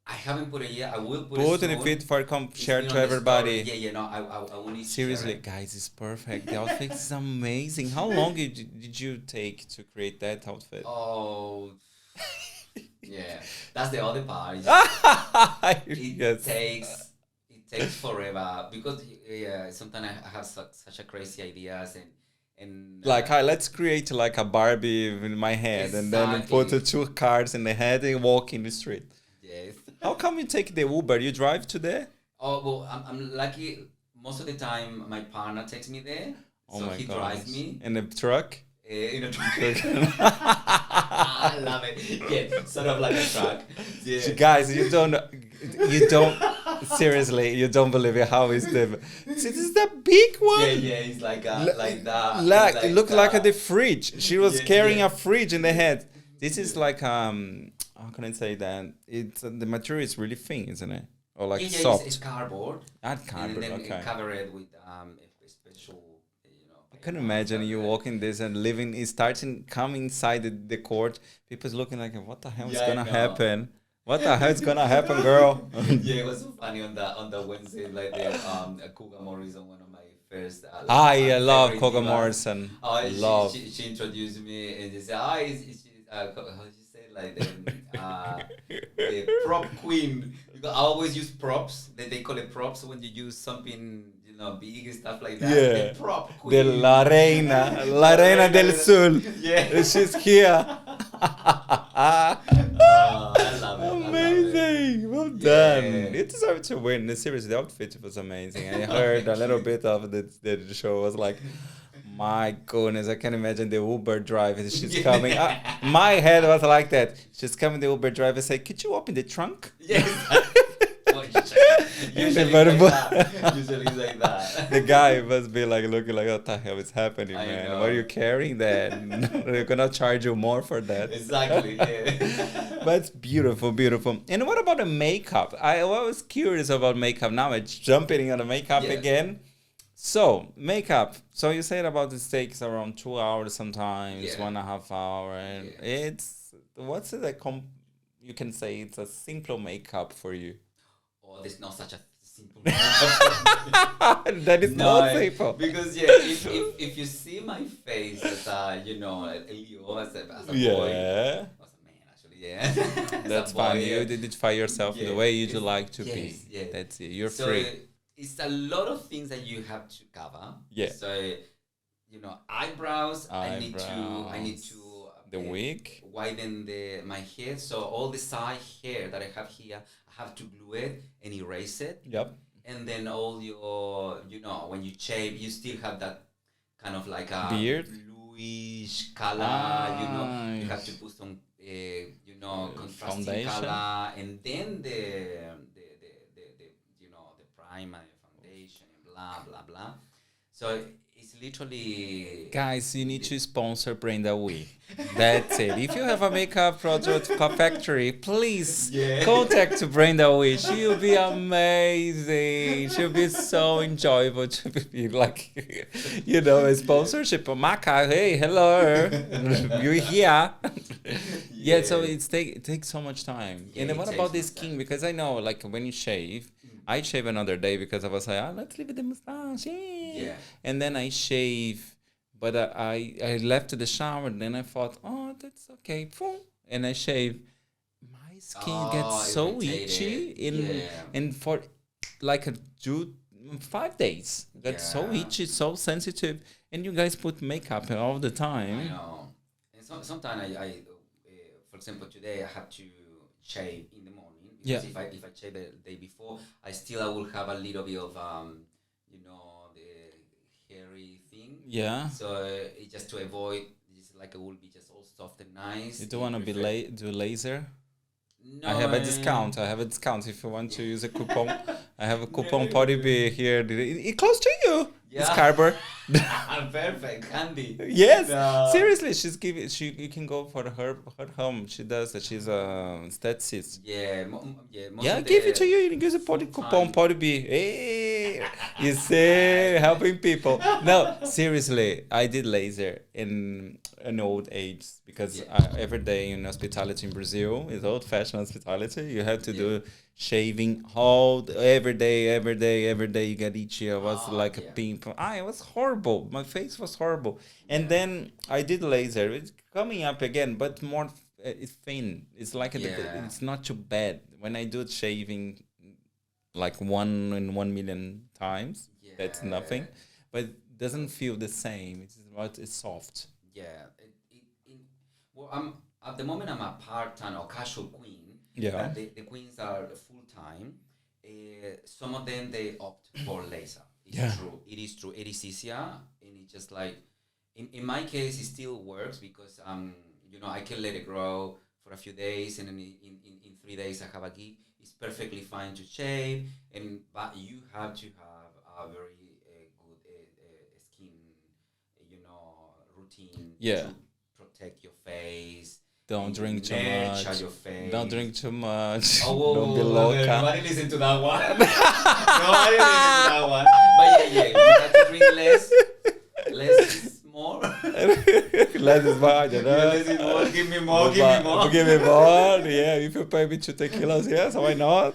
I haven't put it yet. I will put it Put in the soon. feed for It's share been to on the story. everybody. Yeah, no, I will need to share Seriously, it. guys, it's perfect. The outfit is amazing. How long did you take to create that outfit? Oh, yeah, that's the other part. It Yes. takes forever because yeah, sometimes I have such a crazy ideas and Like, hi, let's create like a Barbie in my head and then put the exactly. two cards in the head and walk in the street. Yes. How come you take the Uber? You drive to there? Oh well, I'm lucky. Most of the time, my partner takes me there, Oh so my he gosh. drives me In the truck? in a truck. I love it. Yeah, sort of like a truck. Yeah. Guys, you don't, seriously, you don't believe it. How is the, this is the big one? Yeah, it's like like that. Like, It's it looked like that. the fridge. She was Yeah, carrying yeah. a fridge in the head. This is Yeah. like, how can I say that? It's the material is really thin, isn't it? Or like Yeah, soft. it's cardboard. Not And cardboard, then okay. cover it with a special, I can paper, imagine stuff you like walking this and living, it starting coming inside the court. People's looking like, what the hell is Yeah, I gonna know. happen? What the hell is gonna happen, girl? Yeah, it was so funny on the Wednesday, like the Cougar Morrison, one of my first. I love favorite Coco divas. Morrison. Oh, Love. she introduced me and she said, "Ah, how you say like the prop queen." Because I always use props. They call it props when you use something big and stuff like that. Yeah. The prop De queen. la Reina. La Reina del Sur. Yeah. She's here. I love it. Amazing. Well Yeah. done. You deserve to win. Seriously, the outfit was amazing. I heard a little bit of the show. Was like, my goodness, I can imagine the Uber driver. She's coming. My head was like that. She's coming, the Uber driver say, could you open the trunk? Yes. Usually But- it's like that. Usually it's like that. The guy must be like looking like, what the hell is happening, I man? know. Why are you carrying that? They're gonna charge you more for that. Exactly. Yeah. But it's beautiful, beautiful. And what about the makeup? I was curious about makeup. Now I'm jumping on the makeup Yeah. again. So makeup. So you said about it takes around 2 hours sometimes, Yeah. 1.5 hour, and Yeah. it's what's it like? You can say it's a simple makeup for you. Oh, there's not such a simple. That is not simple. Because if you see my face as a Leo as a boy, Yeah. as a man actually, yeah. As That's a boy, fine. yeah. You identify yourself the Yeah, way you'd it's- like to yes, be. yeah. That's it. You're So free. it's a lot of things that you have to cover. Yeah. So eyebrows. I need Eyebrows. to The wig. widen my hair. So all the side hair that I have here, I have to glue it and erase it. Yep. And then all your, when you shave, you still have that kind of like a Beard? bluish color. You have to put some, contrasting Foundation? color, and then the primer, foundation, and blah blah blah. So it's literally. Guys, you need to sponsor Brenda Weeeeeee. That's it. If you have a makeup product factory, please Yeah. contact Brenda Weeeeeee. She'll be amazing. She'll be so enjoyable to be like, a sponsorship. Maca, hey, hello. You're here. Yeah, so it takes so much time. Yeah, And then it what takes about the much skin? time. Because I know, like, when you shave, I shave another day because I was like, let's leave it the mustache. Yeah. And then I shave, but I left the shower. And then I thought, oh, that's okay. Boom. And I shave. My skin gets so itchy and for like 5 days. Got so Yeah. itchy, so sensitive. And you guys put makeup all the I time. know. And sometimes for example, today I have to shave in the morning. Because Yeah. if I shave the day before, I will have a little bit of the hairy thing. Yeah. So it's just to avoid, it's like it will be just all soft and nice. You don't want to be do laser? No, I have a discount. I have a discount if you want to use a coupon. I have a coupon PodhBe here. It close to you. Yeah. Scarborough. Perfect. Candy. Yes, No. seriously, she's giving. She you can go for her home. She does that. She's a statist. Yeah. Yeah. Most Yeah, of give it to the you. You can use a full coupon, time. PodhBe. Hey, you see, helping people. No, seriously, I did laser in an old age because Yeah. every day in hospitality in Brazil is old-fashioned hospitality. You have to Yeah. do shaving all every day, every day, every day. You get itchy. I was Oh like a yeah. pimp. It was horrible. My face was horrible. And Yeah. then I did laser. It's coming up again, but more it's thin. It's like Yeah. it's not too bad. When I do shaving, like 1 in 1 million times, that's nothing, Yeah. but it doesn't feel the same. It's soft. Yeah. Well, I'm at the moment. I'm a part-time or casual queen, Yeah. but the queens are full-time. Some of them they opt for laser. It's Yeah. true. It is true. It is easier, and it's just like in my case, it still works because I can let it grow for a few days, and then in 3 days I have a gig. It's perfectly fine to shave, but you have to have a very good skin, routine Yeah. to protect your face Don't and drink too nurture much. your face. Don't drink too much. Oh, whoa, Don't be whoa, whoa, loca. nobody listen to that one. Nobody listen to that one. But yeah, you have to drink less. Less is more. Less is more, you Yeah, know. less is more. Give me more. Give me more. Give me more. Yeah, if you pay me 2 kilos, yes, why not?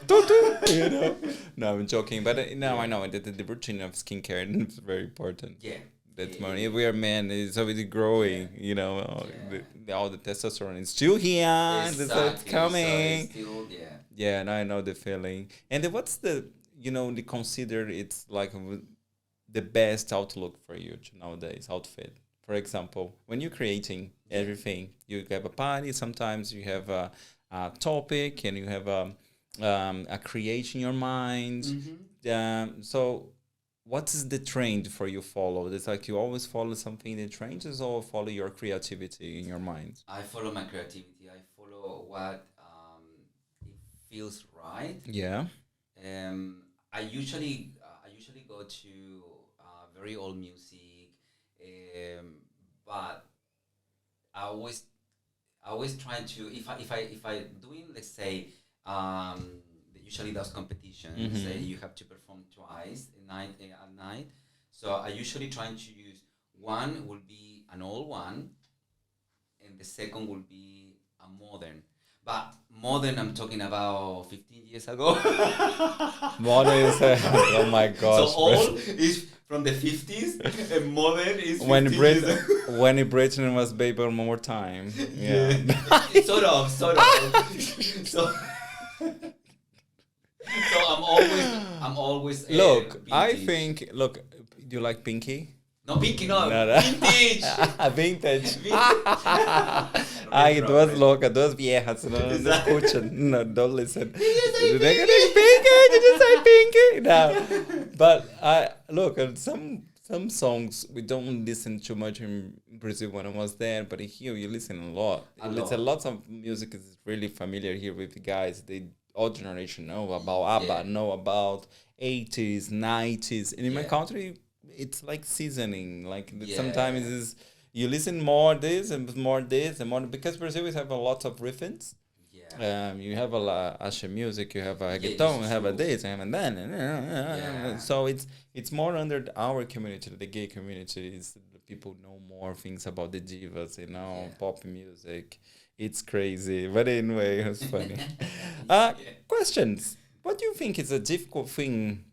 You know. No, I'm joking, but no, I know that the routine of skincare is very important. Yeah. That's Yeah, more. yeah, If we are men, it's already growing. Yeah. You know, Yeah. all the testosterone is still here. It's Exactly. So coming. it's still, yeah. Yeah, and I know the feeling. And then what's the consider it's like the best outlook for you nowadays outfit? For example, when you're creating everything, you have a party. Sometimes you have a topic, and you have a creation in your mind. So, what is the trend for you follow? It's like you always follow something in the trends, or follow your creativity in your mind. I follow my creativity. I follow what it feels right. Yeah. I usually go to very old music, but I always I always try to if I doing, let's say, usually those competitions say Mm-hmm. you have to perform twice at night. So I usually trying to use one will be an old one, and the second will be a modern. But modern, I'm talking about 15 years ago. Modern is oh my So gosh, old is from the 50s, and modern is when 15 years Britain ago. when Britain was baby one more time. Yeah. Sort of. So, so I'm always Look, I vintage. think. Look, do you like Pinky? No, pinky, no, No, no. vintage. Vintage. Ai, duas Retro. loucas, duas viejas. Não, não Exactly. escuta. No, don't listen. Pinky, did you say Pinky? No. But look, some songs we don't listen too much in Brazil when I was there, but here you listen a lot. A You listen lot. lots of music is really familiar here with the guys. They all generation know about Yeah. ABBA, know about 80s, 90s. And in my Yeah. country, it's like seasoning. Like sometimes Yeah. is you listen more this and more this and more because Brazil is have a lot of riffings. Yeah. You have a la Asha music, you have a Yeah, reggaeton, you it's have a true. this, you have a that. Yeah. So it's more under our community, the gay community. Is the people know more things about the divas, Yeah. pop music. It's crazy, but anyway, it's funny. Yeah. Questions. What do you think is a difficult thing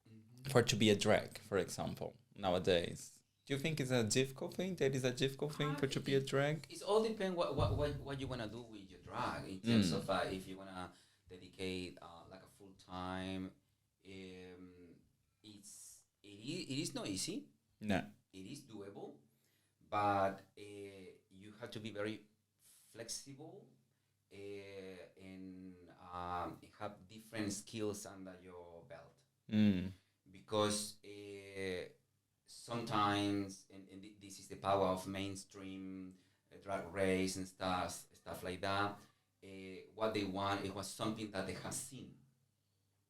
Mhm. for to be a drag, for example, nowadays? Do you think it's a difficult thing? That is a difficult thing for to be a drag? It's all depend what you wanna do with your drag in terms Mm. of if you wanna dedicate like a full time. It is not easy. No. It is doable, but you have to be very flexible and have different skills under your belt Mm. because sometimes this is the power of mainstream drag race and stuff like that. What they want it was something that they have seen.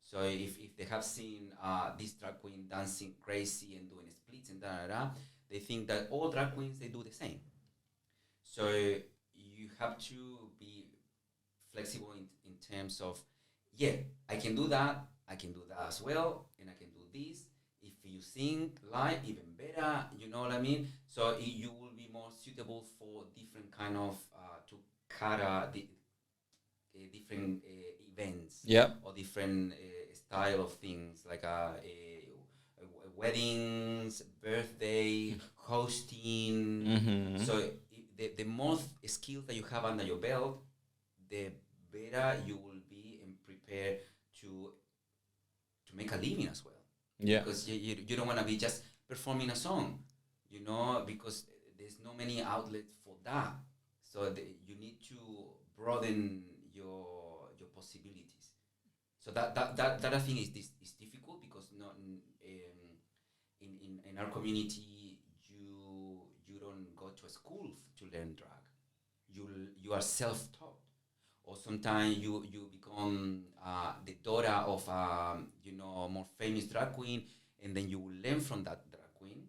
So if they have seen this drag queen dancing crazy and doing splits and da da da, they think that all drag queens they do the same. So you have to be flexible in terms of, yeah, I can do that, I can do that as well, and I can do this. If you sing live, even better, you know what I mean? So you will be more suitable for different kind of to cater the different events Yeah. or different style of things like weddings, birthday, hosting. Mm-hmm. So the more skills that you have under your belt, the better you will be and prepare to to make a living as well. Yeah. Because you don't want to be just performing a song, you know, because there's no many outlets for that. So you need to broaden your possibilities. So that I think is difficult because not in our community you don't go to a school to learn drag. You are self-taught, or sometimes you become the daughter of more famous drag queen, and then you will learn from that drag queen,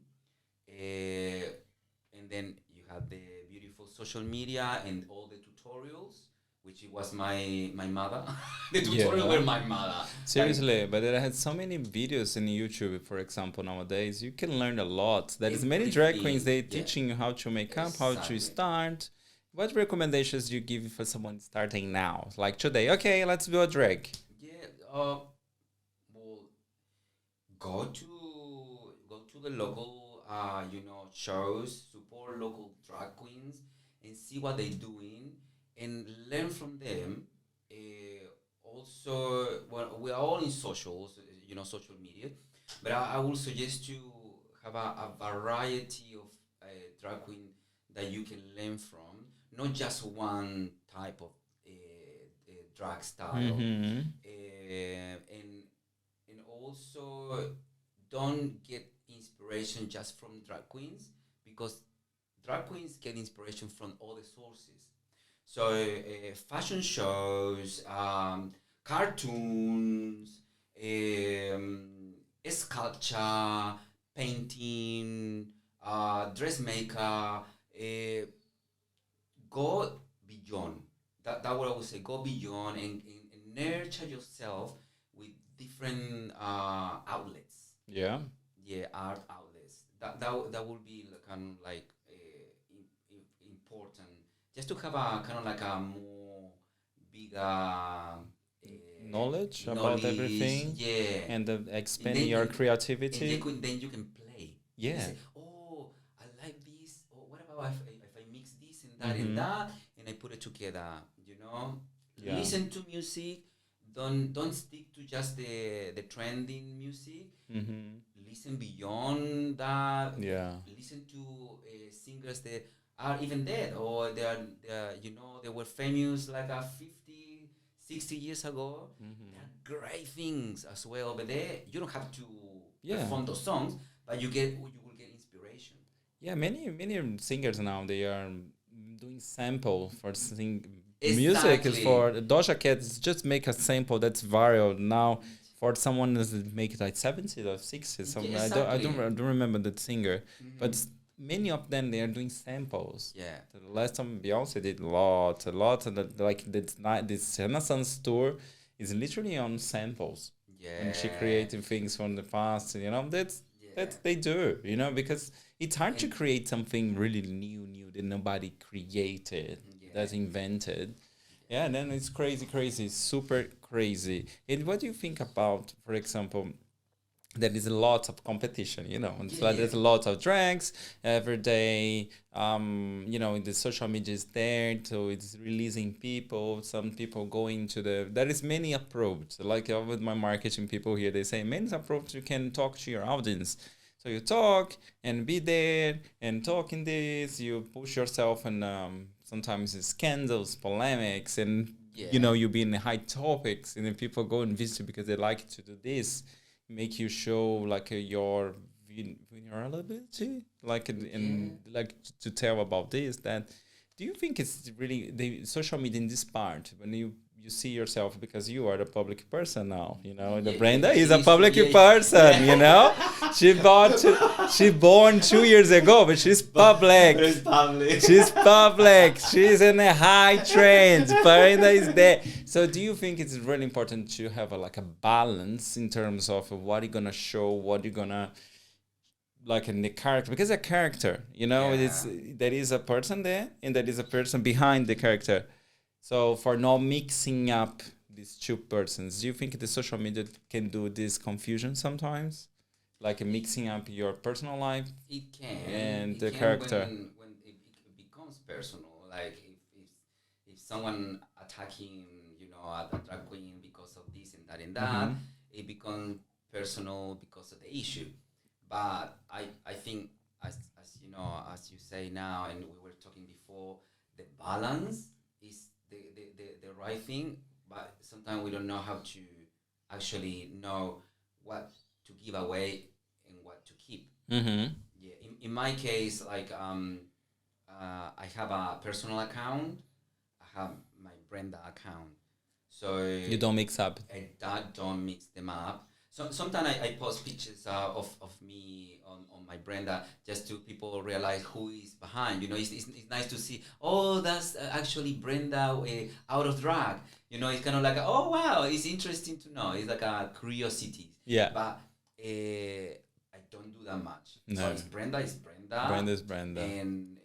and then you have the beautiful social media and all the tutorials, which it was my mother. The tutorial Yeah. were my mother. Seriously, but I had so many videos in YouTube, for example, nowadays. You can learn a lot. There is many drag queens, they Yeah, teaching you how to make up, how to exactly. start. What recommendations do you give for someone starting now? Like today, okay, let's do a drag. Yeah, well, go to the local shows, support local drag queens, and see what they're doing, and learn from them. Also, well, we are all in socials, social media, but I will suggest to have a variety of drag queen that you can learn from, not just one type of drag style, Mm-hmm. And also don't get inspiration just from drag queens, because drag queens get inspiration from other sources. So fashion shows, cartoons, sculpture, painting, dressmaker. Go beyond. That what I would say. Go beyond and nurture yourself with different outlets. Yeah. Yeah, art outlets. That would be kind of like important, just to have a kind of like a more bigger Knowledge about knowledge. everything Yeah, and and expand then your and creativity. then you can play. You Yeah. say, oh, I like this. Or what about if I mix this and Mm-hmm. that, and I put it together? You know, Yeah. listen to music. Don't stick to just the trending music. Mm-hmm. Listen beyond that. Yeah. Listen to singers that are even dead, or they were famous like 50, 60 years ago. Mm-hmm. They're great things as well, but you don't have to Yeah. perform those songs, but you will get inspiration. Yeah, many singers now they are doing sample for sing music is Exactly. for Doja Cat is just make a sample that's viral now for someone that make it like 70s or 60s something. Yeah, I don't remember the singer, but Mhm. many of them they are doing samples. Yeah. The last time Beyonce did a lot, and like this Renaissance tour is literally on samples, and she Yeah. created things from the past. You know that's Yeah. they do. You know because it's hard to And create something really new that nobody created, yeah. that's invented. Yeah, and then it's crazy, super crazy. And what do you think about, for example, there is a lot of competition, you know, and Yeah. so Yeah. there's a lot of drags every day. You know, the social media is there, so it's releasing people. Some people going to there is many approach. Like with my marketing people here, they say many approach you can talk to your audience. So you talk and be there and talk in this. You push yourself and sometimes it's scandals, polemics, and you Yeah. know you be in the high topics, and then people go and visit you because they like to do this make you show like your vulnerability like Yeah. and like to tell about this that do you think it's really the social media in this part when you you see yourself because you are the public person now. You know, the Yeah, Brenda it is a is public true, yeah, person. You know, she born 2 years ago, but she's public. It's public. She's public. She's in a high trend. Brenda is there. So, do you think it's really important to have like a balance in terms of what you're gonna show, what you're gonna like in the character? Because a character, you know, it's Yeah. there is a person there, and there is a person behind the character. So, for not mixing up these two persons, do you think the social media can do this confusion sometimes, like mixing up your personal life It can. and It the can character? when it becomes personal. Like if someone attacking, a drag queen because of this and that and that, Mm-hmm. it becomes personal because of the issue. But I think as you say now, and we were talking before, the balance is the right thing. But sometimes we don't know how to actually know what to give away and what to keep. Mm-hmm. Yeah, in my case, like I have a personal account, I have my Brenda account, so You don't mix up. I don't mix them up. So sometimes I post pictures of me on my Brenda just to people realize who is behind. It's nice to see. Oh, that's actually Brenda out of drag. It's kind of like oh wow, it's interesting to know. It's like a curiosity. Yeah. But I don't do that much. So No. it's Brenda, it's Brenda. Brenda's Brenda. And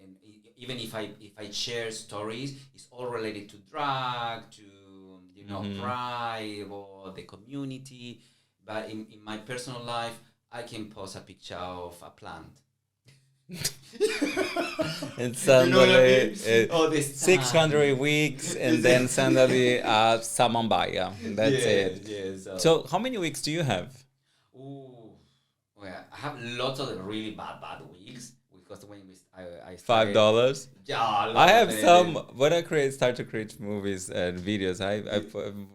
even if I share stories, it's all related to drag, to pride or the community. But in my personal life, I can post a picture of a plant. And You know what I suddenly mean? Oh, this 600 weeks, and then suddenly samambaya. That's it. Yeah. So, how many weeks do you have? Ooh, well, I have lots of really bad weeks because when I started, $5. yeah, I have man. some when I start to create movies and videos. I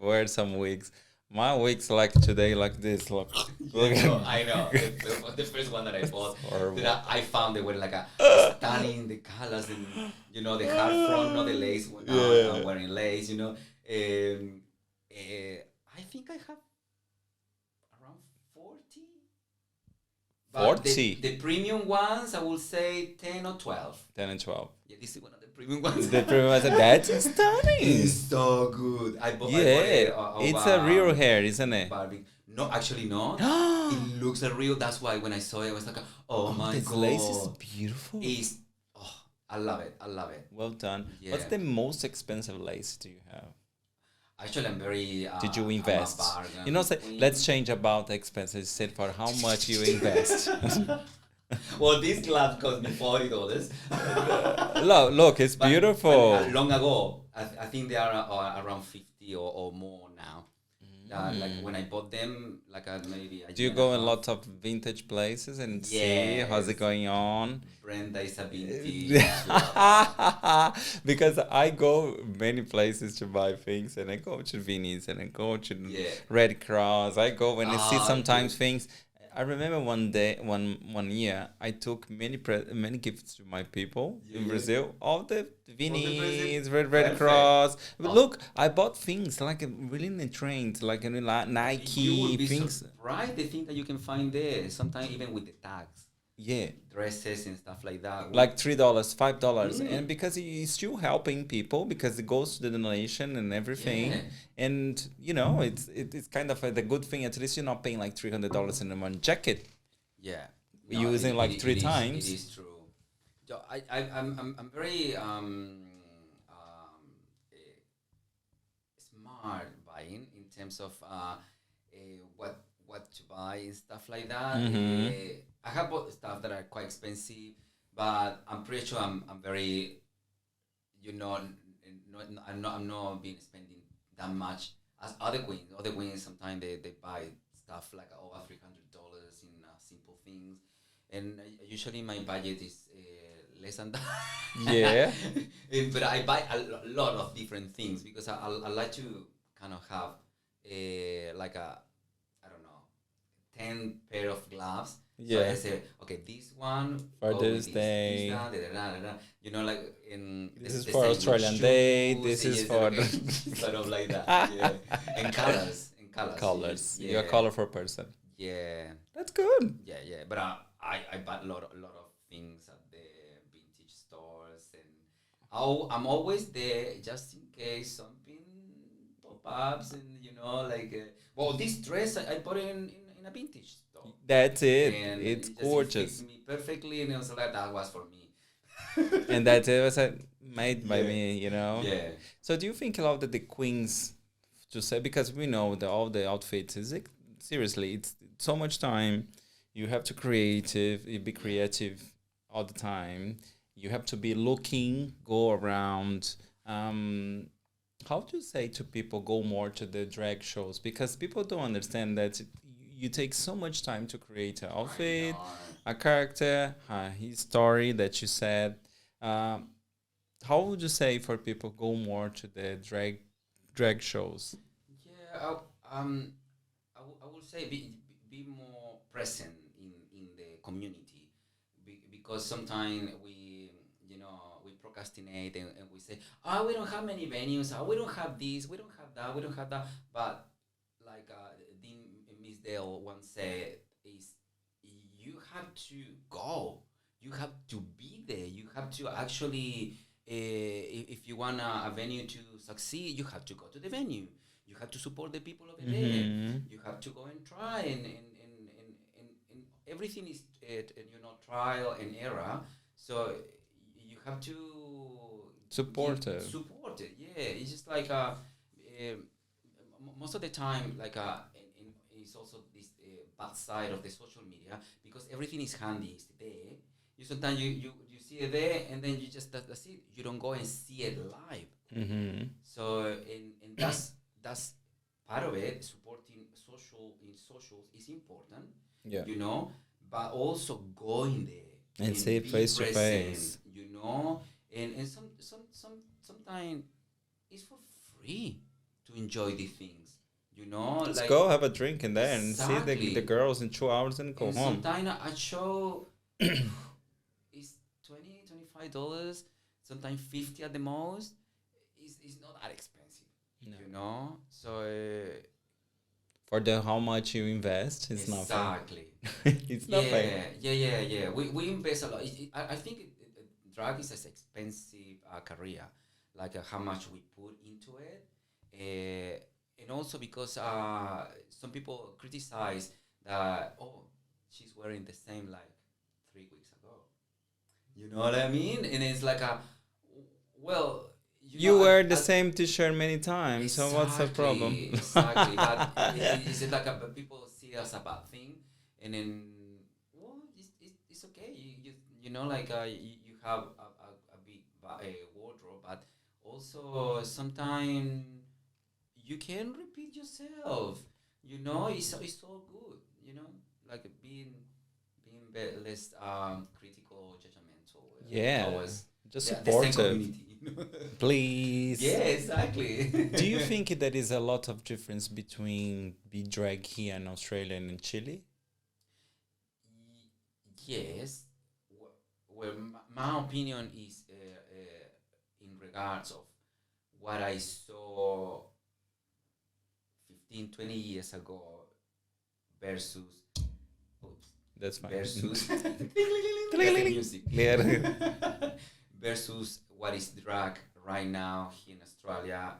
wear some wigs. My wigs like today like this. Look, I know. The first one that I bought, horrible. that I found they were like a stunning, the colors and the hard front, not the lace. Yeah. I'm wearing lace. I think I have around 40. But 40? The premium ones, I will say 10 or 12. 10 and 12. Yeah, this is one of the premium ones. The premium, that's stunning. It's so good. I bought Yeah, it's a real hair, isn't it? Barbie. No, actually not. It looks a real. That's why when I saw it, I was like, oh my This god. lace is beautiful. I love it. I love it. Well done. Yeah. What's the most expensive lace do you have? Actually, I'm very. Did you I'm a invest? bargain Say, queen. let's change about the expenses. Said for how much you invest. Well, this glove cost me $40. Look, it's But- beautiful. but, long ago, I think they are around 50 or more now. Like when I bought them, maybe. Do you go in lots of vintage places and see how's it Yes. going on? Brenda is a vintage. Because I go many places to buy things, and I go to Vinny's and I go to Yeah. Red Cross. I go when I see Ah, sometimes good. things. I remember one year I took many gifts to my people in Yeah. Brazil. All the Vinny's, Red Perfect. Cross. But Oh. look, I bought things like really in the trains, like Nike You will be things. surprised the thing that you can find there. Sometimes even with the tags, Yeah. dresses and stuff like that. Like $3, $5, and because he's still helping people because it goes to the donation and everything, Yeah. and it's kind of the good thing. At least you're not paying like $300 in one jacket. Yeah. Using like three times. It is true. So I'm very smart buying in terms of what to buy and stuff like that. Mhm. I have bought stuff that are quite expensive, but I'm pretty sure I'm very, I'm not being spending that much as other queens. Other queens sometimes they buy stuff like over $300 in simple things, and usually my budget is less than that. Yeah. But I buy a lot of different things because I like to kind of have like a, I don't know, 10 pair of gloves So I Yeah. say, okay, this one For go with this this day. one, da, da, da, da, da. You know, like in This is the for same with Australian Day. shoes, This is yes, for okay, sort of like that, yeah. And colors, yes, colors. You're a yeah, colorful person. yeah, That's good. yeah, yeah. But I bought a lot of things at the vintage stores, and I'm always there just in case something pop ups, and like, well, this dress I bought it in a vintage store, That's it. and It's it fits gorgeous. me perfectly, and it was like that was for me. And that it was made by Yeah, me. yeah. So do you think a lot that the queens to say, because we know that all the outfits is seriously it's so much time. You have to be creative all the time. You have to be looking, go around. Um, how do you say to people go more to the drag shows, because people don't understand that you take so much time to create an I outfit, know. a character, his story that you said. Um, how would you say for people go more to the drag shows? Yeah, I will say be more present in the community, because sometimes we procrastinate, and we say, we don't have many venues, we don't have this, we don't have that, we don't have that. But like Dean Miss Dale once said, is you have to go, you have to be there, you have to actually, if you want a venue to succeed, you have to go to the venue, you have to support the people over there, Mm-hmm. you have to go and try, and everything is trial and error. So you have to Supportive. support it. Yeah, it's just like most of the time, like it's also this bad side of the social media, because everything is handy, it's there. You sometimes you see it there, and then you just that's it, you don't go and see it live. Mm-hmm. So and that's part of it. Supporting socials is important, Yeah. you know, but also going there And and see be face to present, face. and sometimes it's for free to enjoy the things, Just like go have a drink in there and see the exactly. girls in 2 hours and go And home. sometimes a show is $20 $25, sometimes 50 at the most. Is not that expensive, No. So For the how much you invest, it's nothing. exactly. It's nothing. Yeah. We invest a lot. I think drag is an expensive career, like how much we put into it, and also because some people criticize that, she's wearing the same like 3 weeks ago. You know what I mean? And it's like well, You wear the at same T-shirt many times, so what's the problem? exactly. But is it like people see it as a bad thing, and then well, it's okay. Like you have a big wardrobe, but also sometimes you can repeat yourself. It's all good. Like less critical, judgmental Yeah, towards just the same supportive. community. Please. Yeah, exactly. Do you think there is a lot of difference between be drag here in Australia and in Chile? Yes. Well, my opinion is in regards of what I saw 15, 20 years ago versus, oops, That's fine. versus, that's the music, Clear. versus what is drag right now here in Australia,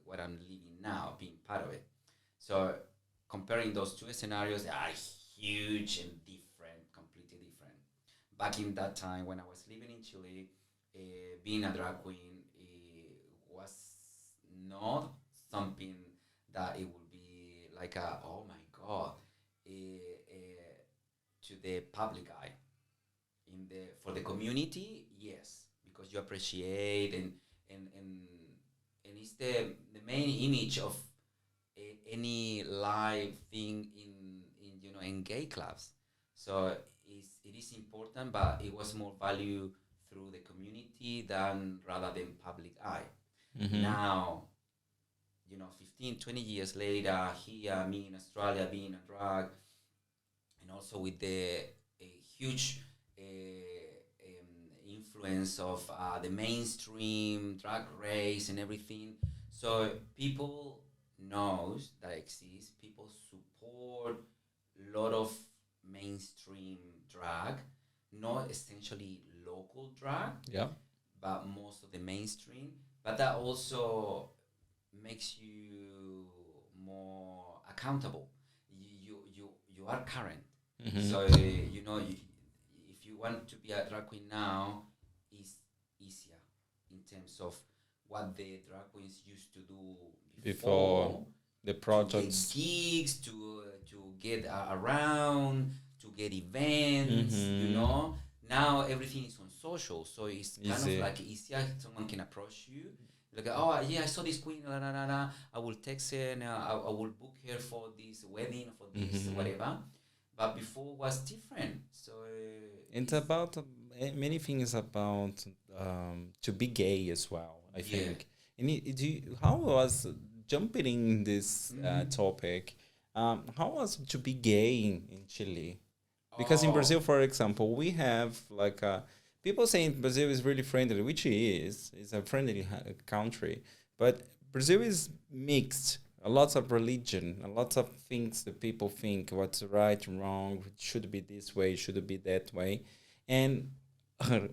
what I'm living now, being part of it. So comparing those two scenarios, they are huge and different, completely different. Back in that time when I was living in Chile, being a drag queen was not something that it would be like oh my god, to the public eye. For the community, yes, because you appreciate, and it's the main image of any live thing in gay clubs. So it is important, but it was more value through the community than rather than public eye. Mm-hmm. Now, 15, 20 years later, here, me in Australia, being a drag, and also with the huge influence of the mainstream drag race and everything. So people knows that exists. People support a lot of mainstream drag, not essentially local drag, Yeah. but most of the mainstream. But that also makes you more accountable. You are current. Mm-hmm. So if you want to be a drag queen now, it's easier in terms of what the drag queens used to do Before before, the to get projects. gigs, to get around, to get events. Mm-hmm. Now everything is on social, so it's kind of Easy. like easier. Someone can approach you, like, oh yeah, I saw this queen, la, la, la, la. I will text her and I will book her for this wedding, for this Mm-hmm. whatever. But before was different, so It's about many things about to be gay as well. I yeah. think. And how was jumping in this topic? How was to be gay in Chile? Because in Oh Brazil, for example, we have like people saying Brazil is really friendly, which it is. It's a friendly country, but Brazil is mixed. A lots of religion, a lots of things that people think what's right, wrong, should be this way, should be that way, and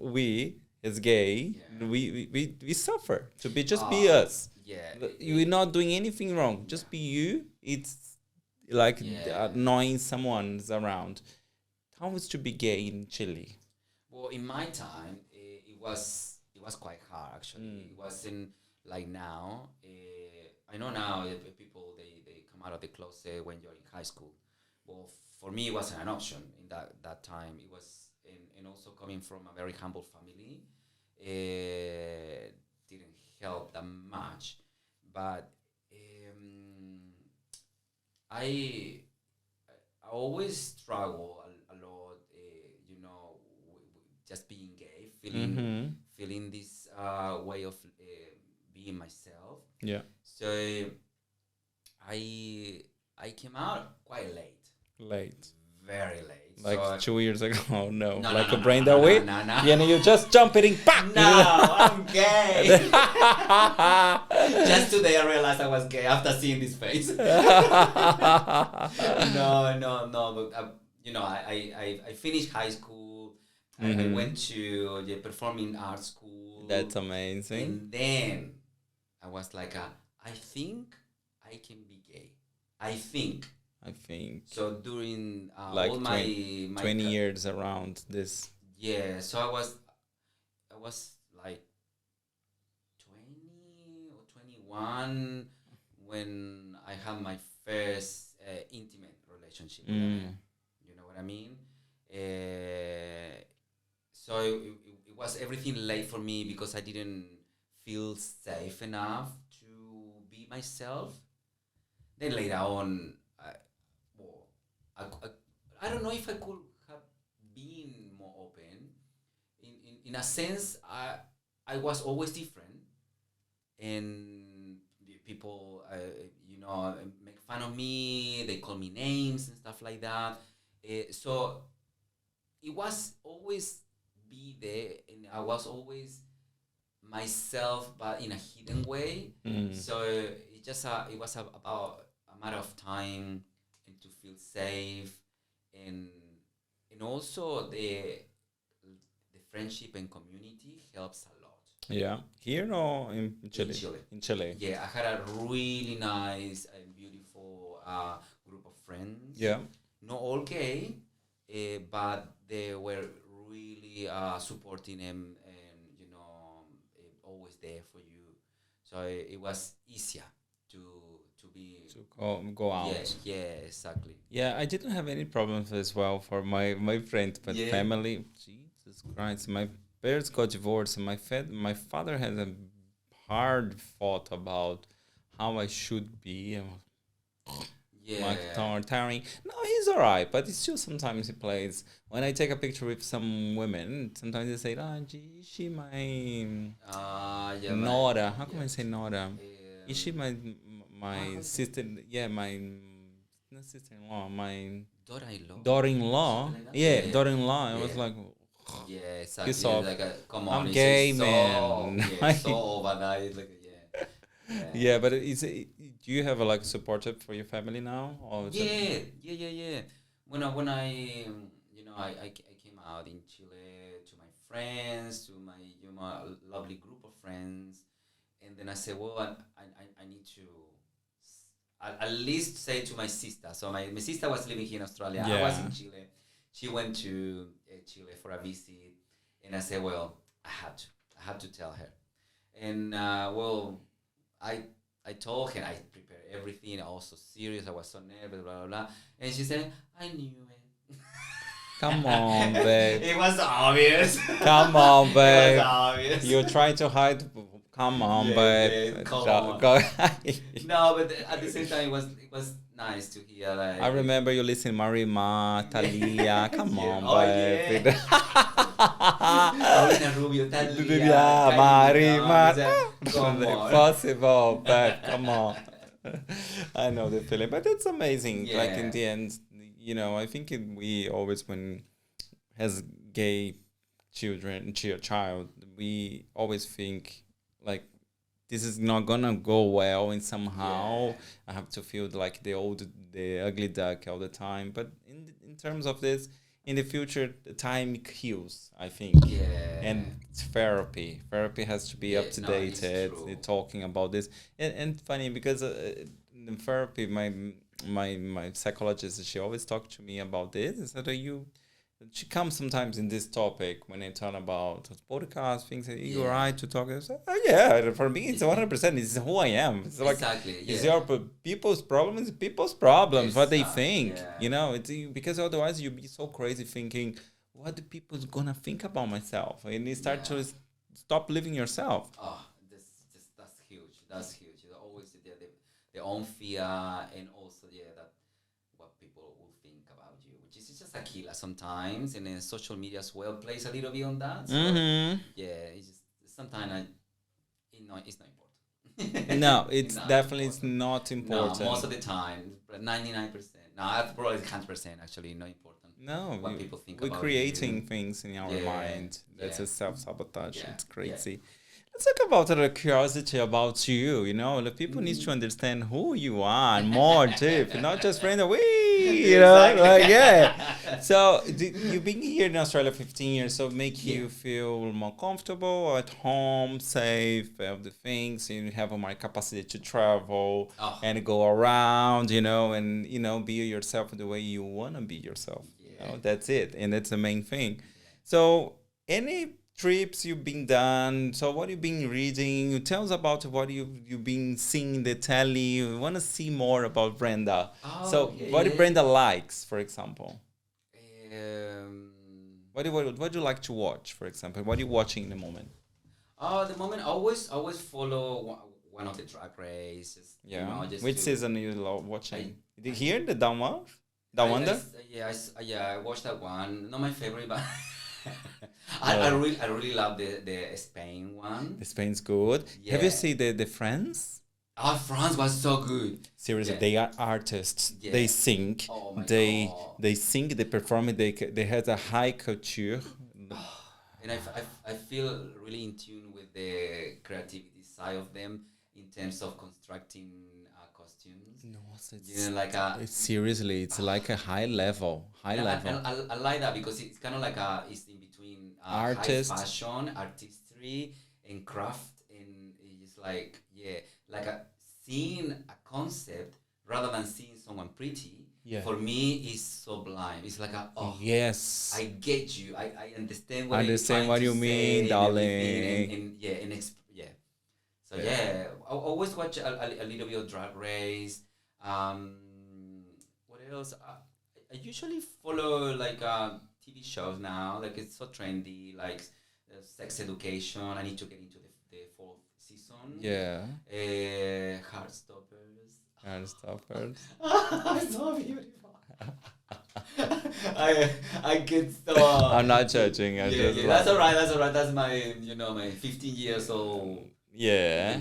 we as gay, yeah. we suffer to be just be Oh us. yeah. You're not doing anything wrong. Yeah. Just be you. It's like Yeah. annoying someone's around. How was to be gay in Chile? Well, in my time, it was quite hard actually. It wasn't like now. I know now people they come out of the closet when you're in high school. Well, for me, it wasn't an option in that time. It was, and also coming from a very humble family, didn't help that much. But I I always struggle a lot, just being gay, Mm-hmm. feeling this way of being myself. Yeah. So I I came out quite late, Late. very late. Like So 2 years ago. No. no, no, Like no, a no, Brenda no, no, Weeeeeeee. no, no, Yeah, and you just jump it in. Bam! no, I'm gay. Just today I realized I was gay after seeing this face. No, no, no. But I finished high school. I went to the performing arts school, That's amazing. and then I was like, I think I can be gay. I think I think so. During like all 20, 20 years around this. yeah. So I was like 20 or 21 when I had my first intimate relationship with a man. You know what I mean? So it was everything late for me because I didn't feel safe enough to be myself. Then later on, well, I don't know if I could have been more open. In a sense, I was always different, and the people, make fun of me. They call me names and stuff like that. So it was always be there, and I was always myself, but in a hidden way. So it was about a matter of time and to feel safe, and also the friendship and community helps a lot. Yeah. Here or in Chile? In Chile. In Chile. Yeah, I had a really nice and beautiful group of friends. Yeah. Not all gay, but they were really supporting him, and always there for you. So it was easier to be. To go out. Yeah, yeah, exactly. Yeah, I didn't have any problems as well for my friends, but Yeah. family. Jesus Christ, my parents got divorced, and my father had a hard thought about how I should be. And Yeah. like tiring. No, he's alright, but it's still sometimes he plays. When I take a picture with some women, sometimes they say, "Ah, is she my Yeah. Nora? How can yeah. I say Nora? Is she my How- sister? Yeah, my not sister-in-law, my daughter-in-law, daughter-in-law. something like that. Yeah, Yeah, daughter-in-law. I was yeah, like, yeah, piss exactly. It's off. like come on, I'm it's gay, so man. yeah, so over that. It's like yeah, Yeah, but do you have a like supportive for your family now, or is it? yeah. When I I came out in Chile to my friends, to my lovely group of friends, and then I said, well, I need to at least say to my sister. So my sister was living here in Australia. I was Yeah. in Chile. She went to Chile for a visit, and I said, well, I had to tell her. And well, I I told her I prepared everything. I was so serious. I was so nervous. Blah blah blah. And she said, I knew it. Come on, babe. It was obvious. Come on, It was babe. obvious. You're trying to hide. Come on, Yeah, babe. come on. Go. No, but at the same time, it was nice to hear I like. remember you listening Marima, Thalia. Come Yeah. on, Oh babe. yeah. Paulina Rubio, Thalia, Yeah, Kylie Minogue. Marima. Come on. Possible, babe. Come on. I know the feeling, but it's amazing. Like in Yeah. the end, I think we always when has gay children, child, we always think like this is not gonna go well, and somehow Yeah. I have to feel like the ugly duck all the time. But in terms of this, in the future, the time heals, I think. Yeah. And it's therapy has to be Yeah. up to No, date, it's true. talking about this. And funny because in therapy, my psychologist, she always talked to me about this. Is that she comes sometimes in this topic when I talk about podcast things. You're Yeah. right to talk. I say, oh yeah, for me it's 100%. It's who I am. It's like Exactly. it's Yeah. your people's problems. People's problems. What they Exactly. think. Yeah. It's because otherwise you'd be so crazy thinking, what do people's gonna think about myself? And you start Yeah. to stop living yourself. Oh, that's huge. That's huge. It's always their own fear, and also that what people will think about you, which is just a killer sometimes, and then social media as well plays a little bit on that. So Mm-hmm. yeah, it's just sometimes it's not important. No, It's it's not definitely it's important. not No, most important. of the time, but 99%. No, that's probably 100% actually not important. No, What people think we're about creating you. things in our Yeah, mind. That's yeah, a self-sabotage. yeah, It's yeah. crazy. Let's talk about the curiosity about you. The people need to Mhm. understand who you are more deep, not just Brenda Weeeeeeee, Exactly. like yeah. So you've been here in Australia 15 years, so make Yeah. you feel more comfortable at home, safe, have the things, and you have more capacity to travel Oh, and go around, and be yourself the way you wanna be yourself. yeah. That's it, and that's the main thing. Yeah. So, any trips you've been done? So, what you've been reading? Tell us about what you've been seeing in the telly. We want to see more about Brenda. Oh, So, yeah, what do yeah. Brenda likes, for example? Um, What do you like to watch, for example? What are you watching in the moment? at the moment, always follow one of the track races. Yeah. Just Which to. season are you watching? Did you hear the Down One? Down Wonder? Yeah, I watched that one. Not my favorite, but Oh. I really love the Spain one. The Spain's good. Have you Yeah. seen the France? France was so good. Seriously, Yeah. they are artists. Yeah. They sing. Oh my They god. they sing. They perform. They have a high culture. And I feel really in tune with the creativity side of them in terms of constructing costumes. No, seriously, it's like a high level. High And level. I like that because it's kind of like it's in between Artist. high fashion, artistry, and craft, and it's like like seeing a concept rather than seeing someone pretty. Yeah. For me, is sublime. It's like Yes. I get you. I understand what Understand you're what trying you to mean, say darling. and So I always watch a little bit of Drag Race. What else? I usually follow like TV shows now. Like it's so trendy. Like Sex Education. I need to get into the fourth season. Yeah. Heartstoppers. And stuff. First. So beautiful. I get so. I'm not judging. I just That's like- alright. That's alright. That's my my 15 years old. Yeah.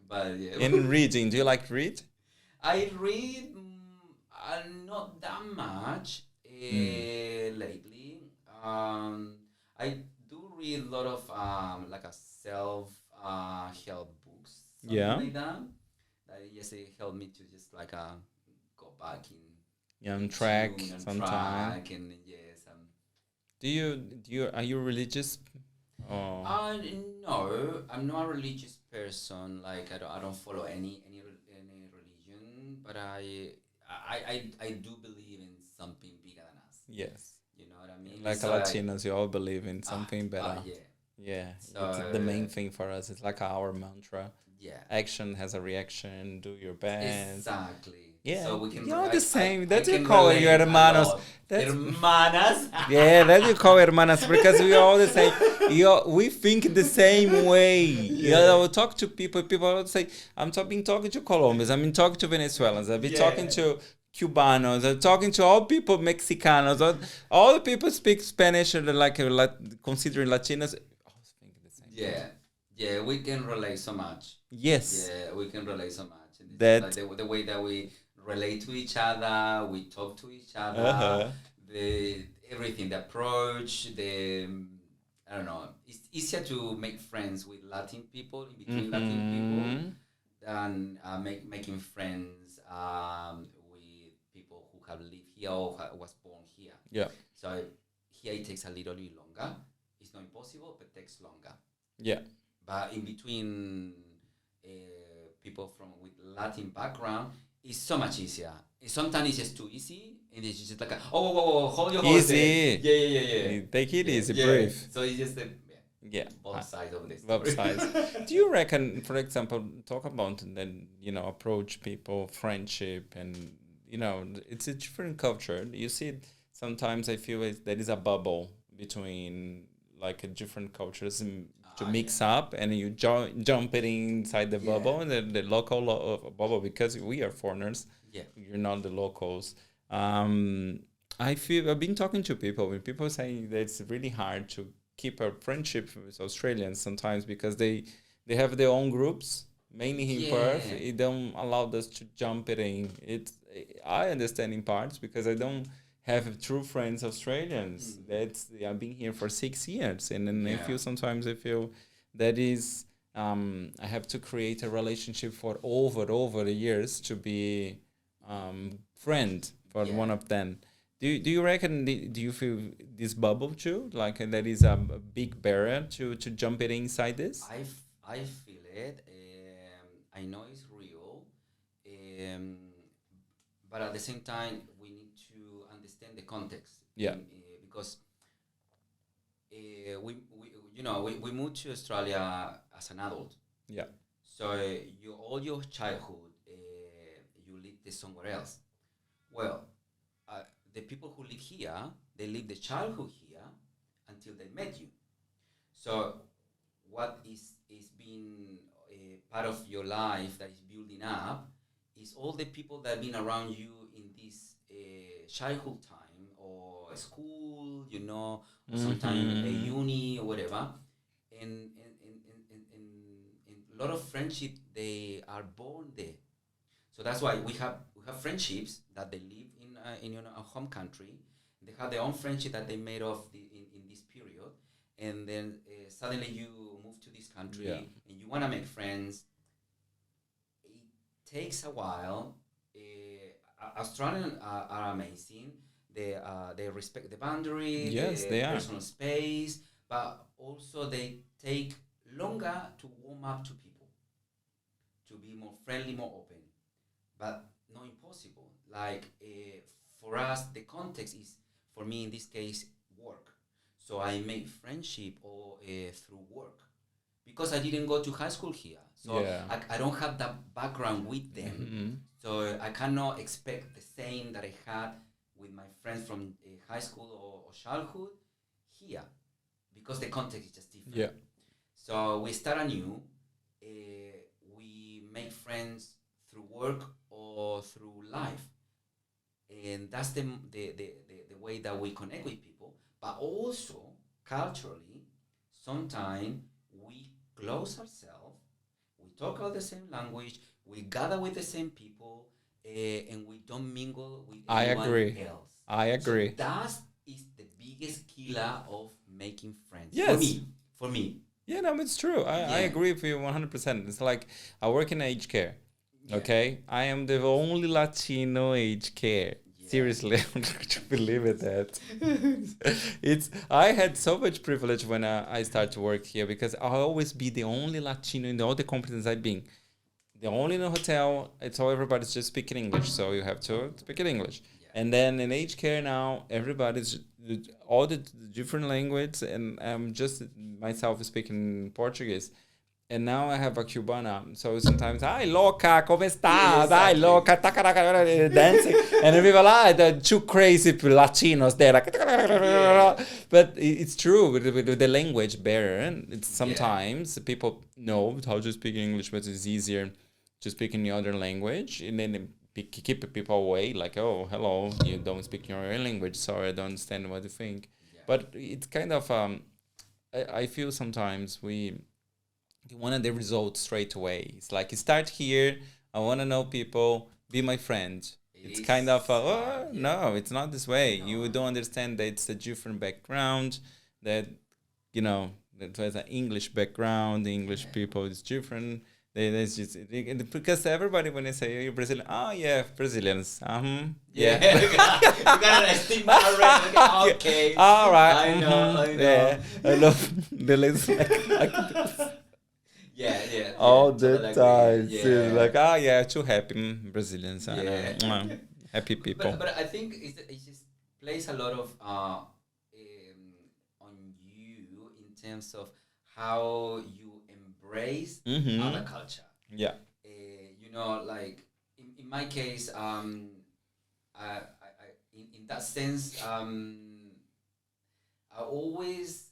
But yeah. In reading, do you like to read? I read Not that much Mm. lately. I do read a lot of like a self help books, something Yeah. like that. That just help me to just like go back Yeah, on in track tune and sometime. track and yes. Do you are you religious? Oh. Uh, no, I'm not a religious person. Like I don't follow any religion, but I do believe in something bigger than us. Yes. You know what I mean? Like a So I Latinos, you all believe in something better. yeah. Yeah, it's the So main thing for us. It's like our mantra. yeah, Action has a reaction. Do your best. exactly. Yeah, So we can you're the same. I That you can call it your relate a hermanos. lot. That's Hermanas. yeah, that you call hermanas because we are all the same. We think the same way. Yeah, I Yeah. will talk to people. People will say, been talking to Colombians. I've been talking to Venezuelans. I've been talking Yeah. to Cubanos. I'm talking to all people Mexicanos. All the people speak Spanish and like considering Latinos. All think the same thing. Yeah. Yeah, we can relate so much. Yes, Yeah, we can relate so much. And it's just like that. the way that we relate to each other, we talk to each Uh other, huh. the everything, the approach, the I don't know. It's easier to make friends with Latin people, in between Latin people, Mm-hmm. than making friends with people who have lived here or was born here. Yeah. So here it takes a little bit longer. It's not impossible, but takes longer. Yeah. But in between people from with Latin background, it's so much easier. Sometimes it's just too easy, and it's just like, oh, whoa, whoa, whoa, hold your horses. Easy. Yeah, yeah, yeah, yeah. Take it Yeah, easy, yeah. breathe. So it's just Yeah. both sides of this Both story. sides. Do you reckon, for example, talk about then approach people, friendship, and it's a different culture. You see, sometimes I feel there is a bubble between like a different cultures to mix up, and you jump it inside the Yeah. bubble and the local bubble because we are foreigners. Yeah. You're not the locals. Um, I feel I've been talking to people when people saying that it's really hard to keep a friendship with Australians sometimes because they have their own groups, mainly here in Perth. Yeah. It don't allow us to jump it in. I understand in parts because I don't have true friends Australians. That's I've been here for 6 years, and then Yeah. I feel that is I have to create a relationship for over the years to be friend for Yeah. one of them. Do you reckon do you feel this bubble too? Like that is a big barrier to jump it inside this? I feel it. I know it's real. Um, but at the same time, we need to understand the context. Yeah. Because we moved to Australia as an adult. Yeah. So all your childhood, you lived it somewhere else. Well, the people who live here, they live the childhood here until they met you. So what is being part of your life that is building up is all the people that have been around you in this childhood time or school, or sometime a uni or whatever, and a lot of friendship they are born there. So that's why we have friendships that they live in your home country. They have their own friendship that they made of in this period, and then suddenly you move to this country Yeah. and you want to make friends. It takes a while. Australians are amazing. They respect the boundary, Yes, the they are. personal space, but also they take longer to warm up to people, to be more friendly, more open, but not impossible. Like for us, the context is, for me in this case, work. So I make friendship or through work because I didn't go to high school here. So Yeah. I don't have that background with them. Mhm. So I cannot expect the same that I had with my friends from high school or childhood here because the context is just different. Yeah. So we start anew. We make friends through work or through life, and that's the way that we connect with people. But also culturally, sometimes we close ourselves. We talk all the same language. We gather with the same people, and we don't mingle with I anyone agree. else. I So agree. that is the biggest killer of making friends for Yes. me. For me, Yeah, no, it's true. I yeah, agree with you 100%. It's like I work in aged care. yeah, Okay, I am the only Latino aged care. yeah, Seriously, I don't believe it that. It's I had so much privilege when I started to work here because I'll always be the only Latino in all the companies I've been. The only in the hotel, it's all everybody's just speaking English, so you have to speak in English. yeah. And then in aged care now, everybody's all the different language, and I'm just myself speaking Portuguese. And now I have a Cubana, so sometimes, ai, louca, como Yeah, estás? Ai, exactly. louca, dancing. And then people are, the two crazy Latinos there, like, Yeah, but it's true with the language barrier. And it's yeah, sometimes people know how to speak English, but it's easier to speak in the other language. And then it keep people away, like, oh, hello, you don't speak your own language, sorry, I don't understand what you think. yeah, But it's kind of, I feel sometimes we wanted the results straight away. It's like you start here. I want to know people. Be my friend. it It's is kind of hard. oh, Yeah, no, it's not this way. You no, don't understand that it's a different background. That you know that there's an English background. The English yeah, people is different. There's just because everybody when they say you're Brazilian, oh yeah, Brazilians. yeah. Yeah. You got a stigma already. Okay, okay. All right. I know, I know. Yeah. I love the list. Like, Yeah, yeah, yeah. all the Totally agree. time. So Yeah, like, ah, yeah, too happy Brazilians. I know. yeah. Happy people. But I think it just plays a lot of on you in terms of how you embrace other Mm-hmm. culture. Yeah. You know, like in my case, in that sense, I always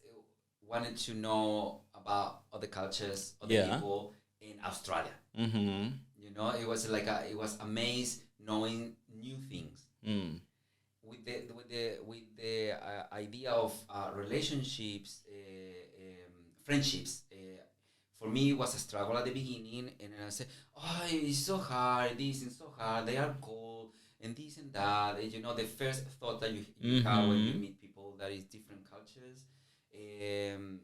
wanted to know about other cultures, other Yeah. people in Australia. Mm-hmm. You know, it was amazed knowing new things Mm. with the idea of relationships, friendships. For me, it was a struggle at the beginning, and I said, "Oh, it's so hard. This is so hard. They are cold, and this and that." And, you know, the first thought that you have when you Mm-hmm. meet people that is different cultures. Um,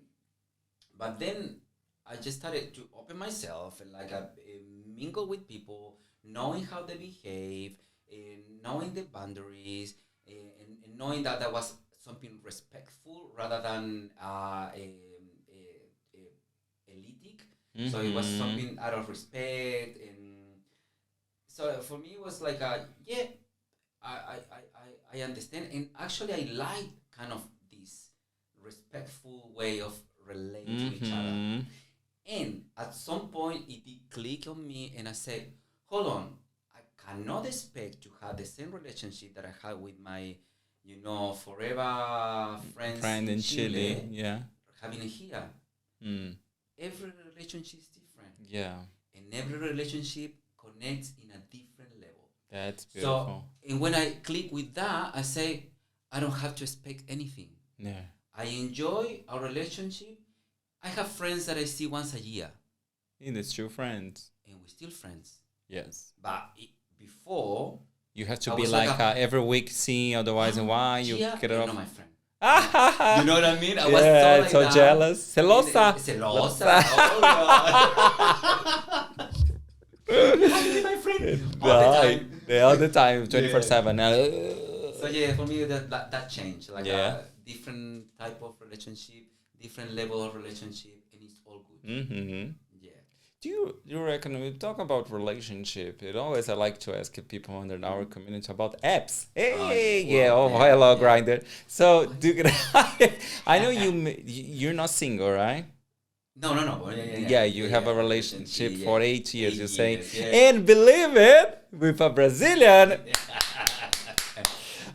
but then I just started to open myself and like mingle with people, knowing how they behave, knowing the boundaries, and knowing that that was something respectful rather than elitic. So it was Mm-hmm. something out of respect, and so for me it was like yeah, I understand, and actually I like kind of this respectful way of relating to each other. Mm-hmm. And at some point, it did click on me, and I said, "Hold on, I cannot expect to have the same relationship that I had with my, you know, forever friends Friend in in Chile. Chile, Yeah. having it here. Mm. Every relationship is different, Yeah. and every relationship connects in a different level. That's So, beautiful. and when I click with that, I say, I don't have to expect anything. Yeah. I enjoy our relationship. I have friends that I see once a year, And it's true friends. and we're still friends. Yes. But before, You have to I be was like, like every week seeing, otherwise, why you Gia, get it you're off? not my friend. You know what I mean? I was so Yeah, like so that. jealous. Celosa. Celosa. Oh, God. You have to be my friend all the time. Yeah, all the time, Yeah. 24/7. So yeah, for me that changed. Like Yeah. a different type of relationship, different level of relationship, and it's all good. Mm-hmm. Yeah. Do you reckon we talk about relationship? It always I like to ask people under our community about apps. Hey, Yeah. yeah, Well, oh yeah, hello yeah. grinder. So do you, I know you're not single, right? No, no, no. Yeah, yeah, yeah. Yeah, you Yeah, have yeah. a relationship Yeah. for 8 years. You say, 8 years, yeah. and believe it, with a Brazilian.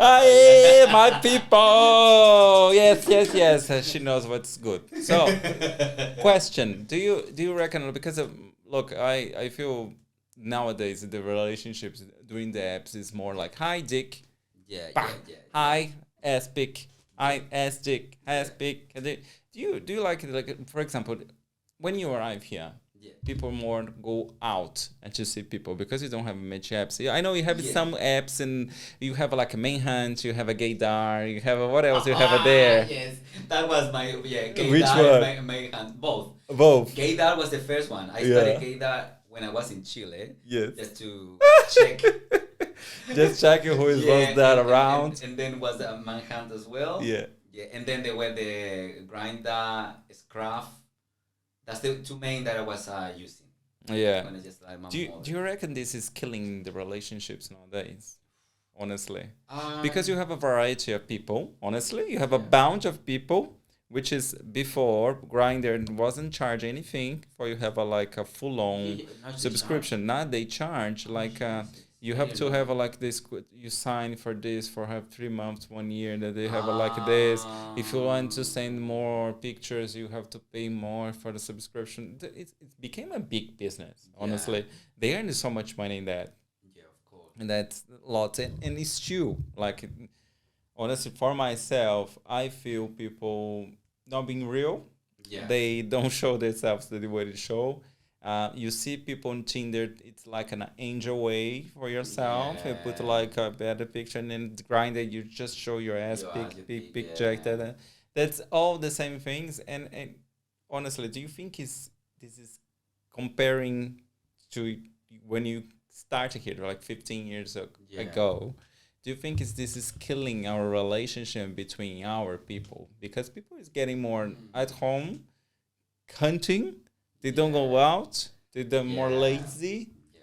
Aye, my people. Yes, yes, yes. She knows what's good. So, question: Do you reckon because of look, I feel nowadays the relationships during the apps is more like hi dick, Yeah, bah, yeah, yeah. hi ass pick, I ass dick, ass Yeah. pick. Do you like it like for example, when you arrive here, Yeah. people more go out and to see people because you don't have much apps. Yeah, I know you have Yeah. some apps and you have like a Manhunt, you have a Gaydar, you have a, what else you have a there? Yes, that was my Which gaydar and one? my hand both. Both. Gaydar was the first one. I started Yeah. gaydar when I was in Chile, Yes. just to check. Just checking who is was that around. And then was manhunt as well. Yeah. Yeah, and then there were the grinder, scruff. That's the two main that I was using. Yeah. When I just like my Do you reckon this is killing the relationships nowadays? Honestly, um, because you have a variety of people. Honestly, you have a Yeah. bunch of people, which is before Grindr wasn't charge anything for you have a like a full on not to subscription. Now they charge like you have to have a like this. You sign for this for have 3 months, 1 year. That they have a like this. If you want to send more pictures, you have to pay more for the subscription. It became a big business. Honestly, they earn so much money in that. Yeah, of course. And that's lots, and it's true. Like honestly, for myself, I feel people not being real. Yeah. They don't show themselves the way they show. You see people on Tinder, it's like an angel way for yourself. You put Yeah. like a better picture, and then Grindr, you just show your ass Your ass, your big dick, picture. yeah. That's all the same things. And honestly, do you think this is comparing to when you started here, like 15 years Yeah. ago? Do you think this is killing our relationship between our people? Because people is getting more at home, hunting. They don't go Yeah. out. They're more Yeah. lazy. Yeah.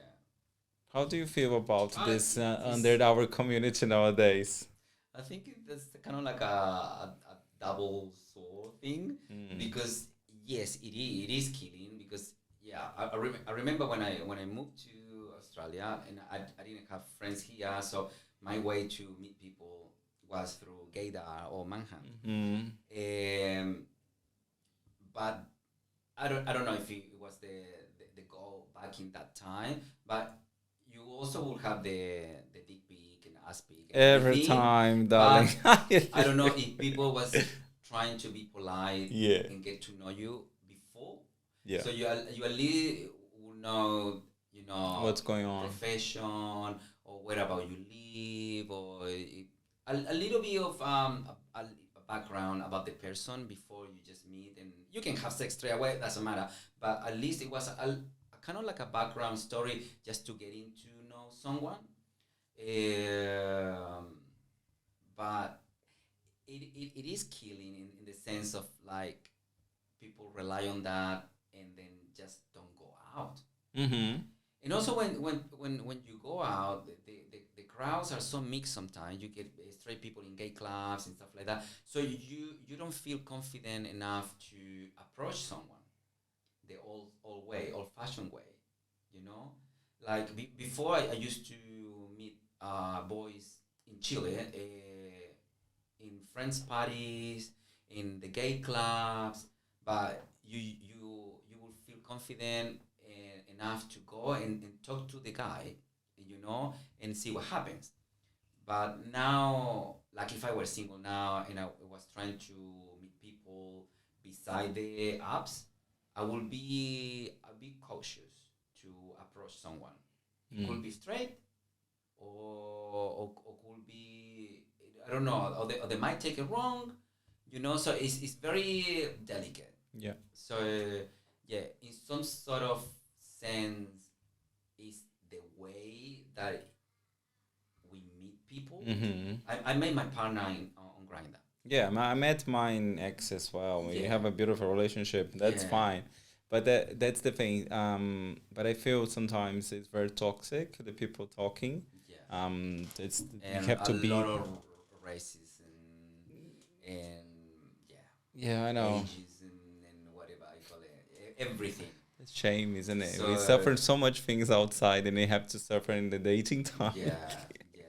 How do you feel about this It's- under our community nowadays? I think that's kind of like a double sword thing Mm. because yes, it is killing because yeah, I remember when I moved to Australia and I didn't have friends here, so my way to meet people was through Gaydar or Manhunt. Mm. But I don't know if it was the goal back in that time, but you also will have the dick pic and ass pic and Every everything. time, darling. I don't know if people was trying to be polite Yeah. and get to know you before. Yeah. So you at least will know, you know, What's going on? profession or where about you live or a little bit of a background about the person before you just meet, and you can have sex straight away, doesn't matter, but at least it was a kind of like a background story just to get in to know someone. But it is killing in the sense of like people rely on that and then just don't go out. Mm-hmm. And also when you go out, the crowds are so mixed sometimes. You get straight people in gay clubs and stuff like that. So you don't feel confident enough to approach someone the old fashioned way, you know? Like before I used to meet boys in Chile, in friends parties, in the gay clubs, but you will feel confident enough to go and talk to the guy, you know, and see what happens. But now, like if I were single now and I was trying to meet people beside the apps, I will be a bit cautious to approach someone. It could be straight, or could be, I don't know, or they might take it wrong, you know. So it's very delicate. Yeah. So yeah, in some sort of sense, is the way that we meet people. Mm-hmm. I met my partner on Grindr. Yeah, I met mine ex as well. We Yeah. have a beautiful relationship. That's Yeah. fine. But that's the thing. But I feel sometimes it's very toxic, the people talking. Yeah. It's And you have to a be. lot of races and yeah, Yeah, I know. ages and whatever I call it, everything. It's shame, isn't it? So, We suffer so much things outside, and we have to suffer in the dating time. Yeah, yeah.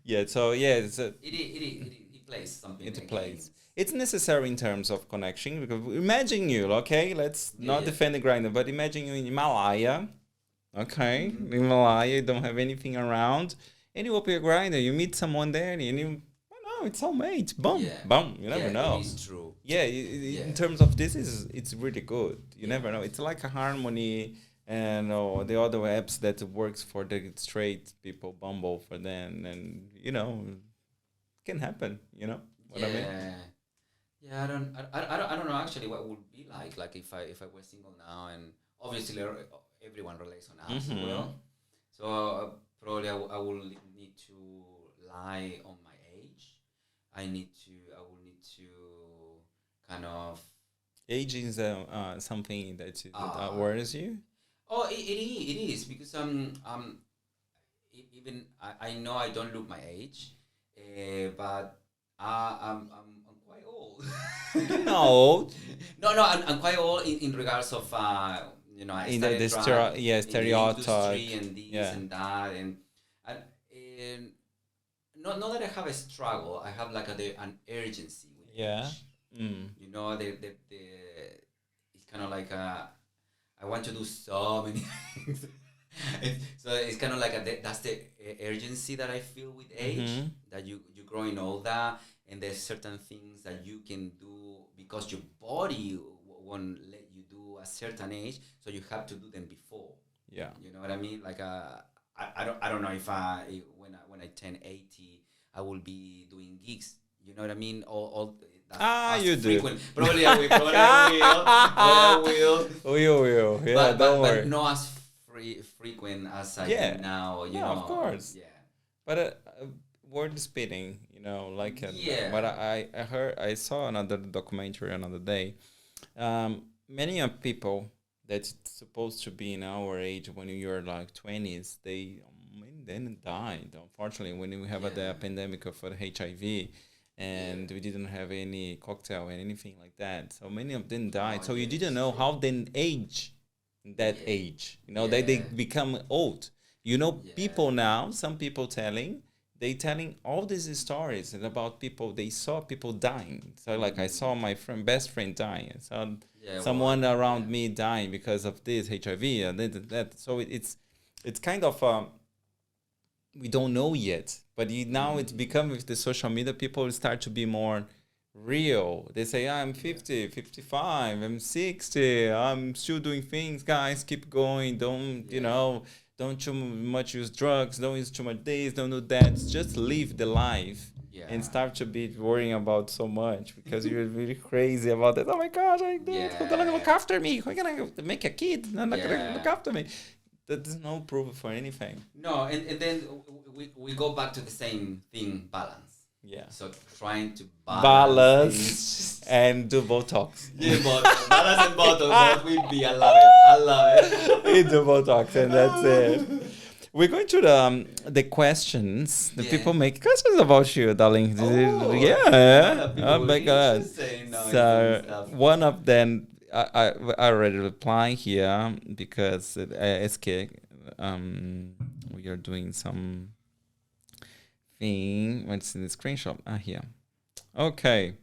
Yeah. So yeah, It plays something. it against- plays. It's necessary in terms of connection because imagine you, okay? Let's not yeah. defend the grinder, but imagine you in Himalaya, okay? Mhm. In Himalaya, you don't have anything around, and you open your grinder, you meet someone there, and you, why no, it's soulmate. Boom, Yeah. boom. You never Yeah, know. it is true. Yeah, Yeah. in terms of this, it's really good. You Yeah. never know. It's like a harmony and the other apps that works for the straight people, Bumble for them, and can happen. You know what I mean? Yeah. Yeah, I don't know actually what would be like if I were single now, and obviously everyone relates on apps as Mm-hmm. well. So probably I will need to lie on my age. I will need to kind of Aging is something that uh worries you. it is because even I know I don't look my age, but I'm quite old. You're not old. No, I'm quite old in regards of I In started in the stereotype. industry and this Yeah. and that and not that I have a struggle. I have like an urgency with Yeah. age. Mm. You know, the it's kind of like I want to do so many things. So it's kind of like that's the urgency that I feel with age, Mm-hmm. that you growing older, and there's certain things that you can do because your body won't let you do a certain age, so you have to do them before. Yeah. You know what I mean? Like I don't know if when I turn 80, I will be doing gigs. You know what I mean? All that as You do. frequent. Probably I will. Probably I will. Probably I will. We will. Yeah, But don't but worry. not as frequent as I Yeah. do now. You No, know. of course. Yeah. But word spinning, like Yeah. what I heard, I saw another documentary another day. Many of people that's supposed to be in our age when you're like 20s, they then died. Unfortunately, when we have the Yeah. pandemic of HIV, and we didn't have any cocktail and anything like that, so many of them died. Oh, So you yeah, didn't it's know true. how they age that Yeah. age. They Yeah. become old. Yeah. People now, some people they telling all these stories about people, they saw people dying. So like I saw my best friend dying. I saw Yeah. someone Well, around yeah. me dying because of this HIV and that. So it's kind of we don't know yet. But now it's become with the social media, people start to be more real. They say, I'm 50, 55, I'm 60, I'm still doing things, guys, keep going. Yeah. Don't too much use drugs, don't use too much this, don't do that. Just live the life and Yeah. start to be worrying about so much because you're really crazy about it. Oh my gosh, I did. Who's gonna look Yeah. after me? Who's gonna make a kid? Not gonna look Yeah. after me. There's no proof for anything. No, and then we go back to the same thing, balance. Yeah. So trying to balance Balance things. and do Botox. Yeah, but balance and bottle, both will be. I love it. I love it. We do Botox and that's it. We're going to the questions. The Yeah. people make questions about you, darling. Oh, Yeah. people Oh will my be God. interested in knowing So some stuff. one of them, I already reply here because SK, we are doing some thing. What's in the screenshot? Here. Okay.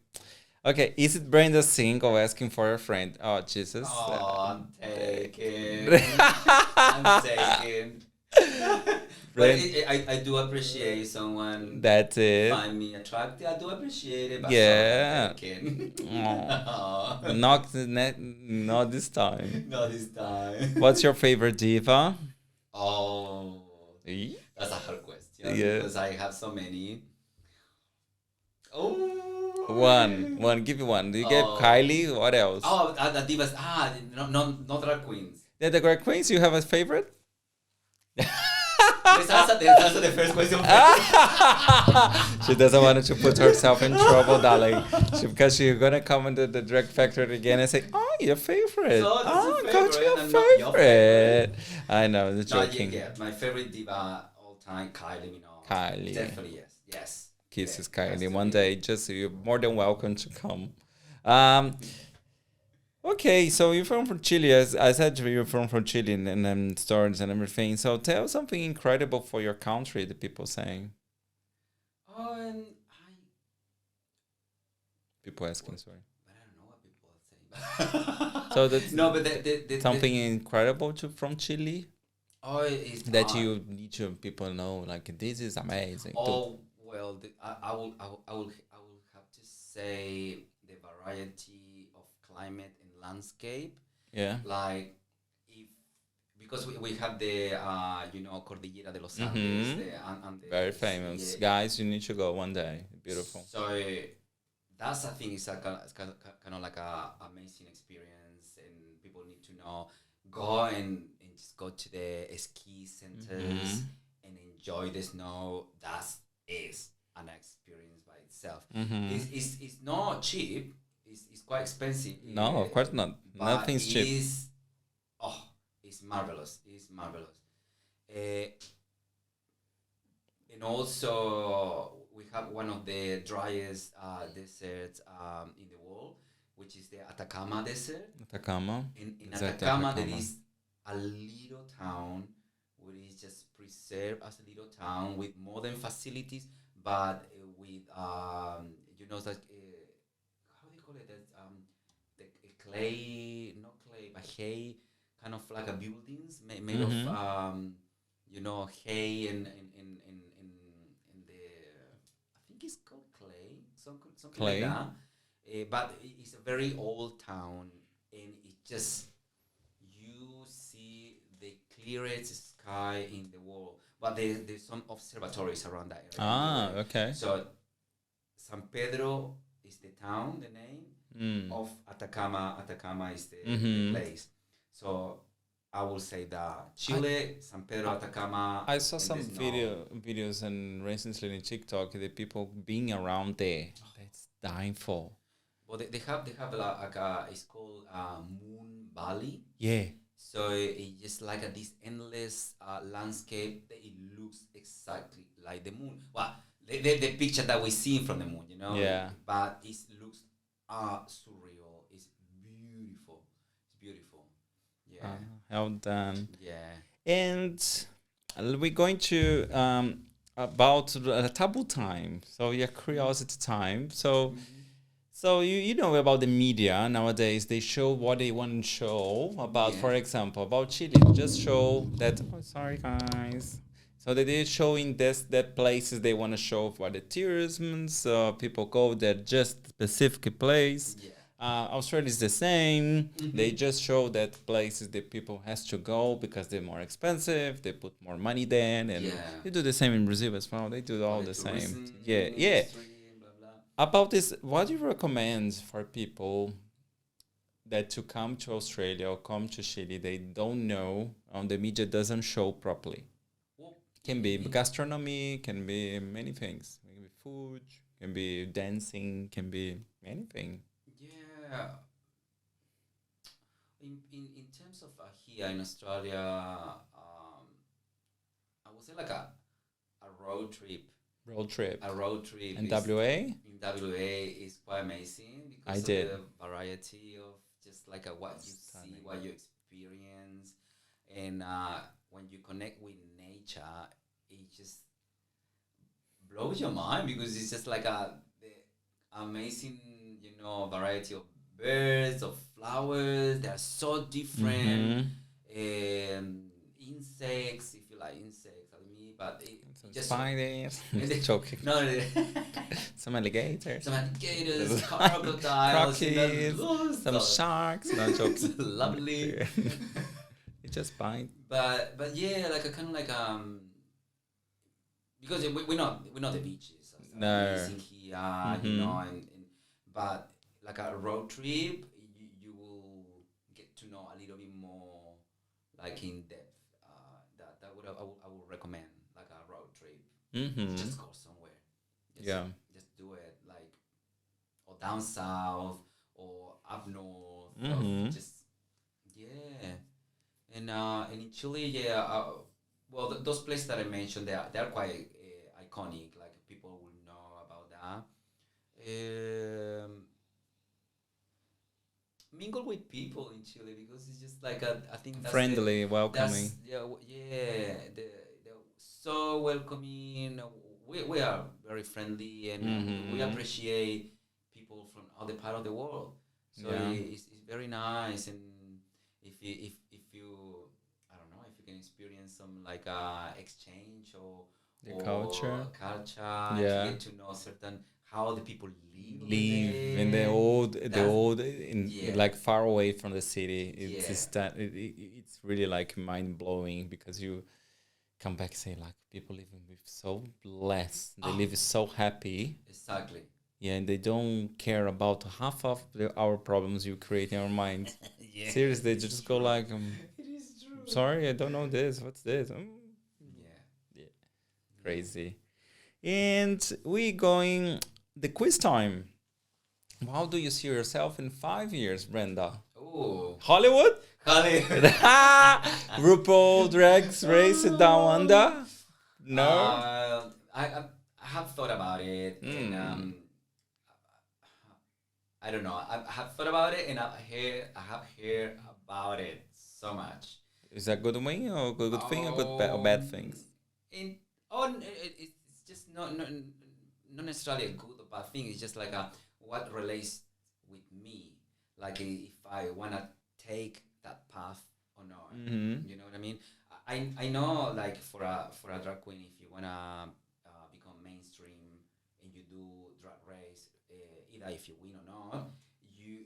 Okay, is it Brenda single asking for a friend? Oh, Jesus. Oh, I'm taken. I'm taken. But I do appreciate someone That's it. find me attractive. I do appreciate it. But Yeah. I'm taken. Oh, not this time. Not this time. What's your favorite diva? Oh, Eh? that's a hard question. Yeah. Because I have so many. Oh. One. Give me one. Do you get Oh. Kylie? What else? Oh, the divas. No drag queens. Yeah, the Great Queens. You have a favorite? Let's answer the first question. She doesn't want to put herself in trouble, darling. Because she's gonna come into the drag factory again and say, "Oh, your favorite. So this Oh, is go to favorite your and not your favorite." I know, the No, joking. yeah. My favorite diva all time, Kylie Minogue. Kylie. Definitely yes. Kisses, Yeah, has Kylie. to One be. day, just you're more than welcome to come. Okay, so you're from Chile. As I said, you're from Chile and stories and everything. So tell something incredible for your country. The people saying, Oh, and people asking, sorry. but I don't know what people are saying. So that's no, but something incredible from Chile oh, it's that you need to people know. Like this is amazing. Oh Well, I will have to say the variety of climate and landscape. Yeah. Like if because we have the Cordillera de los Andes, Mm-hmm. the Very Andes, famous. yeah. Guys, you need to go one day. Beautiful. So that's I think it's like kind of like a amazing experience, and people need to know go and just go to the ski centers Mm-hmm. and enjoy the snow. That is an experience by itself. Mm-hmm. It's not cheap. It's quite expensive. No, of course not. But Nothing's it cheap. is oh, it's marvelous. It's marvelous. Uh, and also we have one of the driest deserts in the world, which is the Atacama Desert. Atacama. In Exactly, Atacama, there Atacama. is a little town which is just preserved as a little town with modern facilities, but with that how do you call it? That the clay, not clay, but hay, kind of like a buildings made of Mm-hmm. hay and the I think it's called clay, something like Clay. that. But it's a very old town, and it just you see the clearest sky in the world. But there's some observatories around that area Ah, anyway. okay. So San Pedro is the town, the name Mm. of Atacama. Atacama is the Mm-hmm. place. So I will say that Chile, San Pedro, Atacama. I saw and some there's no videos and recently in TikTok the people being around there. That's dying for. But they have like a it's called Moon Valley. Yeah. So it's just like this endless landscape that it looks exactly like the moon. Well, the picture that we see from the moon, Yeah. but it looks surreal. It's beautiful. It's beautiful. Yeah, Well done. yeah. And we're going to about taboo time. So yeah, curiosity time. So so you know about the media nowadays. They show what they want to show about, Yeah. for example, about Chile. Just show that. Oh, sorry, guys. So they did showing this that places they want to show for the tourism. So people go there just specific place. Yeah. Australia is the same. They just show that places that people has to go because they're more expensive. They put more money there, and Yeah. they do the same in Brazil as well. They do all the same. tourism Yeah, yeah. industry, blah blah. About this, what do you recommend for people that to come to Australia or come to Chile, they don't know, the media doesn't show properly? Well, Can be gastronomy, can be many things. Can be food, can be dancing, can be anything. yeah. In terms of here in Australia, I would say like a road trip. Road trip. A road trip And is, WA? in WA is quite amazing I because did. of the variety of just like what you Stunning. see, what you experience, and when you connect with nature, it just blows your mind because it's just like the amazing, variety of birds, of flowers. They are so different. Insects, if you like insects, like me, but Some it just spiders. and they- Joking. no, Some alligators. some alligators, crocodiles, and Crocodiles, that some stuff. sharks. No jokes. Lovely. It just bite. But yeah, like a kind of like because we're not the beaches. As No. amazing here, and but like a road trip, you will get to know a little bit more, like in depth. That I would recommend like a road trip. Mm-hmm. Just go somewhere. Just, Yeah. Just do it like or down south or up north. Or Mhm. just yeah. And in Chile, yeah. Well, those places that I mentioned, they are quite iconic. Like people will know about that. Mingle with people in Chile because it's just like I think that's Friendly, welcoming. that's yeah. They're so welcoming. We are very friendly and we Mhm. appreciate people from other part of the world. So Yeah. it's very nice, and if you I don't know if you can experience some like exchange The culture. or culture, to Yeah. get to know certain how the people live over Live in there. the That's old, in yeah, like far away from the city. It's yeah. just that it's really like mind blowing because you come back and say like people living with so blessed, they Oh, live so happy. exactly. Yeah, and they don't care about half of our problems you create in our minds. Yes, Seriously, they it's just go true. like, It is true. sorry, I don't know this. What's this? Yeah, Yeah, yeah. crazy. And we going the quiz time. How do you see yourself in 5 years, Brenda? Oh, Hollywood? Hollywood. RuPaul Drag Race Down Under? No. I have thought about it, and Hmm. I don't know. I have thought about it, and I have heard about it so much. Is that good thing or good thing or or bad Um, things? in it's just not necessarily a good or bad thing. It's just like a what relates with me. Like if I wanna take that path or not. Mm-hmm. You know what I mean? I know like for a drag queen, if you wanna become mainstream and you do drag race, either if you win or not, you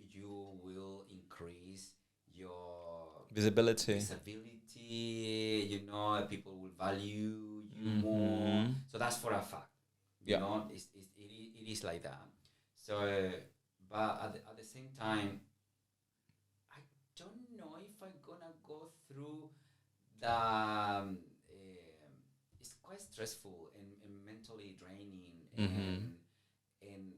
will increase your Visibility. visibility. You know, people will value you more. Mm-hmm. So that's for a fact. You Yeah. know, it is like that. So, but at the same time, I don't know if I'm gonna go through the. It's quite stressful and mentally draining Mm-hmm. and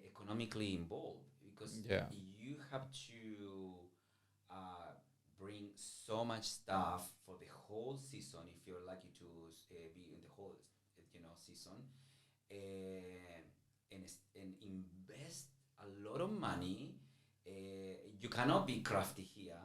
economically involved because Yeah. you have to uh, bring so much stuff for the whole season if you're lucky to be in the whole season and invest a lot of money. You cannot be crafty here,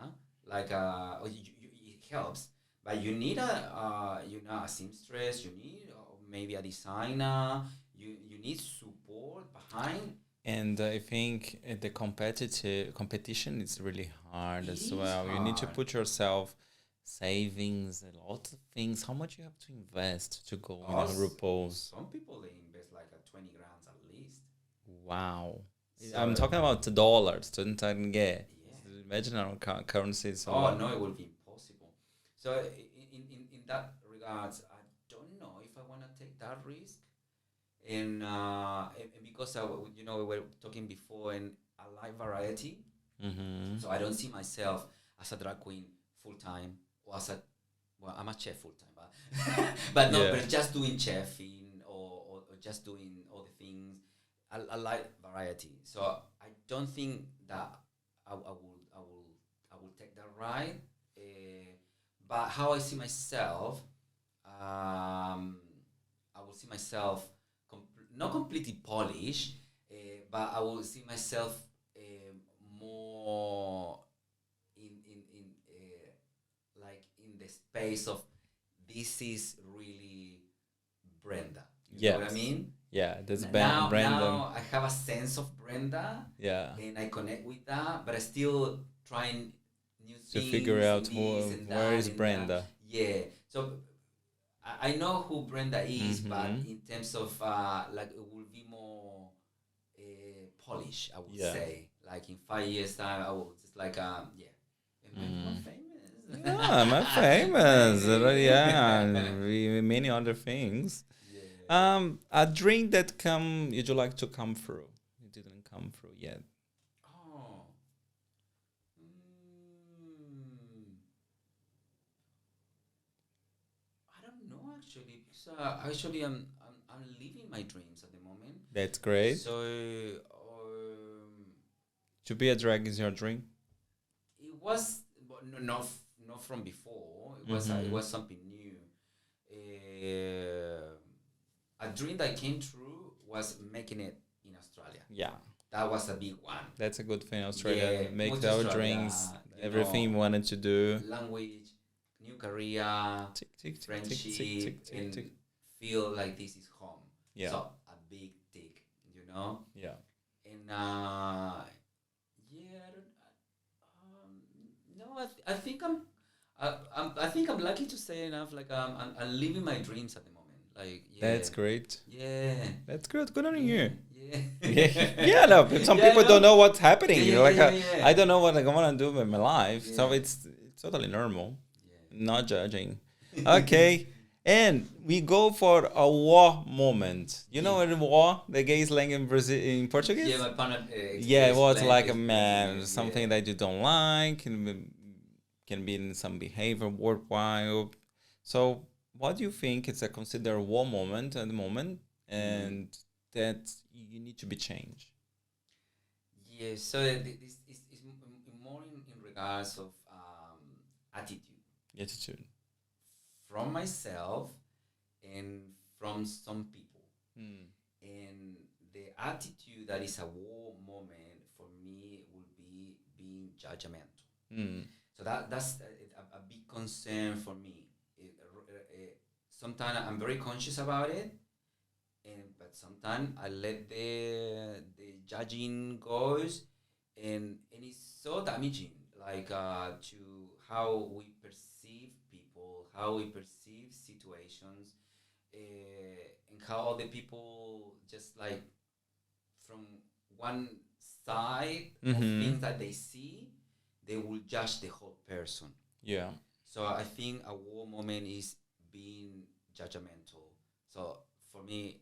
like it helps, but you need a seamstress. You need maybe a designer. You need support behind. And I think the competitive competition is really hard It as is well. You need to hard. put yourself savings, a lot of things. How much you have to invest to go in a RuPaul's? Some people they invest like a 20 grand at least. Wow. I'm So talking about the dollars, don't get. yeah. Imagine our currency is so Oh low. no, it will be impossible. So in that regards, I don't know if I want to take that risk. And because we were talking before, and I like variety, Mm-hmm. so I don't see myself as a drag queen full time or as a well, I'm a chef full time, but Yeah. but just doing chefing or just doing all the things. I like variety, so I don't think that I will take that ride. But how I see myself, I will see myself not completely polished, but I will see myself more in like in the space of this is really Brenda. You know what I Yes. mean? Yeah, that's Brandon. Now I have a sense of Brenda Yeah. and I connect with that, but I still trying new To figure things out and this and where that is and that. Brenda. Yeah. So I know who Brenda is, but Mm-hmm. in terms of like it will be more polish, I would Yeah. say. Like in 5 years time, I will just like yeah, and maybe more Mm. famous. Yeah, I'm famous. Yeah, Maybe. many other things. Yeah. A drink that you'd like to come through. It didn't come through yet. Oh. Mm, I don't know actually because actually I'm living my dreams at the moment. That's great. So To be a drag is your dream. it was but not from before. It Mm-hmm. was something new. A dream that came true was making it in Australia. Yeah, That was a big one. that's a good thing. Yeah, Australia make move to our Australia. drinks, You everything you know, wanted to do. language, new career, Tick, tick, tick, tick, tick, friendship, tick, tick, and tick. feel like this is home. Yeah, So a big tick, you know. yeah. And yeah, I don't, no, I think I think I'm lucky to say enough. Like I'm living my dreams at the moment. Like, yeah. That's great. Yeah. That's good. Good on you. Yeah. Yeah, no, but some people don't know what's happening. Yeah, Like, yeah. I don't know what I want to do with my life. So Yeah. it's totally normal. Yeah. Not judging. Okay. And we go for a war moment. You know what a war? The gay slang in Brazil in Portuguese? Yeah, my partner. Yeah, it was like a explained man, it, something yeah. that you don't like, can be in some behavior worthwhile. So, what do you think is a considered war moment at the moment, and that you need to be changed? Yeah, so this is more in regards of attitude Attitude. from myself and from some people. Mm. And the attitude that is a war moment for me will be being judgmental. Mm. So that's a big concern for me. Sometimes I'm very conscious about it, but sometimes I let the judging goes, and it's so damaging. Like to how we perceive people, how we perceive situations, and how other people just like from one side of things that they see, they will judge the whole person. Yeah. So I think a war moment is being judgmental. So for me,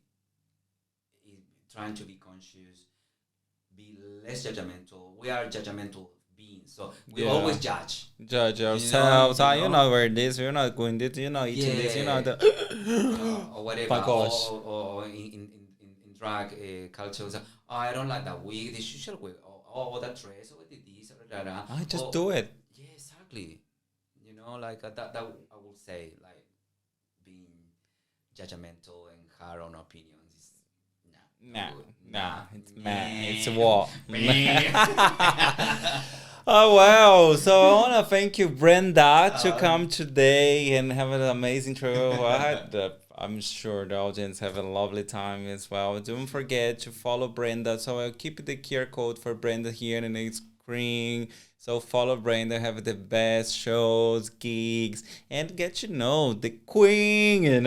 trying to be conscious, be less judgmental. We are judgmental beings, so we always judge. Judge ourselves. You know where this, you're not going this, eating this, or whatever. My gosh. Or in drag culture, I don't like that wig, this usual wig, or that dress, or this, or that. I just do it. Yeah, exactly. Like that I will say, like being judgmental and hard on opinions is It's a war. Oh wow! So I want to thank you, Brenda, to come today and have an amazing trip. I'm sure the audience have a lovely time as well. Don't forget to follow Brenda. So I'll keep the QR code for Brenda here in the screen. So follow Brenda, have the best shows, gigs, and get to know the queen, the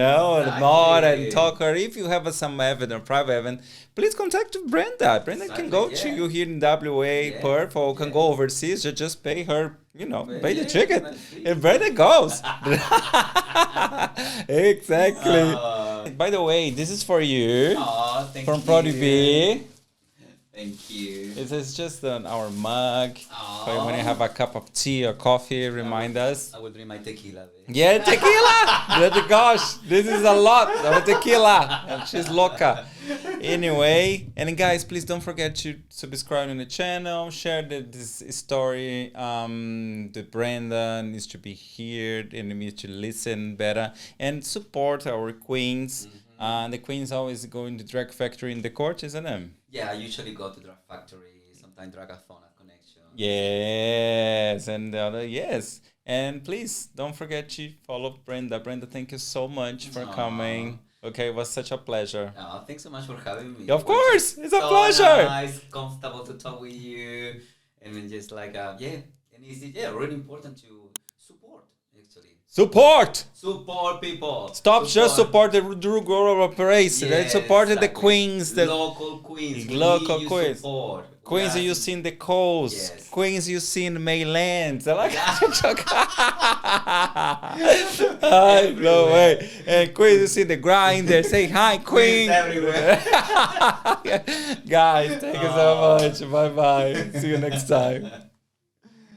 more and talk her. If you have some event or private event, please contact Brenda. Brenda can go to you here in WA, Perth, or can go overseas. You just pay her, pay the ticket. And Brenda goes. Exactly. By the way, this is for you. Thank from you. PodhBe. Thank you. This is just our mug. So when you have a cup of tea or coffee, remind us. I will drink my tequila. Yeah, tequila! Gosh, this is a lot of tequila. She's loca. Anyway, and guys, please don't forget to subscribe on the channel, share this story. The Brenda needs to be heard and needs to listen better and support our queens. The queens always go in the drag factory in the court, isn't it? Yeah, I usually go to Drag Factory, sometimes Dragathon at Connection. Yes, and the other, yes. And please don't forget to follow Brenda. Brenda, thank you so much for coming. Okay, it was such a pleasure. Thanks so much for having me. Of course, it's a so pleasure. Nice, comfortable to talk with you, and then just like and it's really important to support actually. Support people. Stop just support the Drew Girl operation. They supported the queens, the local queens. Local queens. Support. Queens you see in the coast. Yes. Queens you see in the mainland. I like no way. And queens you see the grinder. Say hi, queen. Everywhere. Guys, thank you so much. Bye bye. See you next time.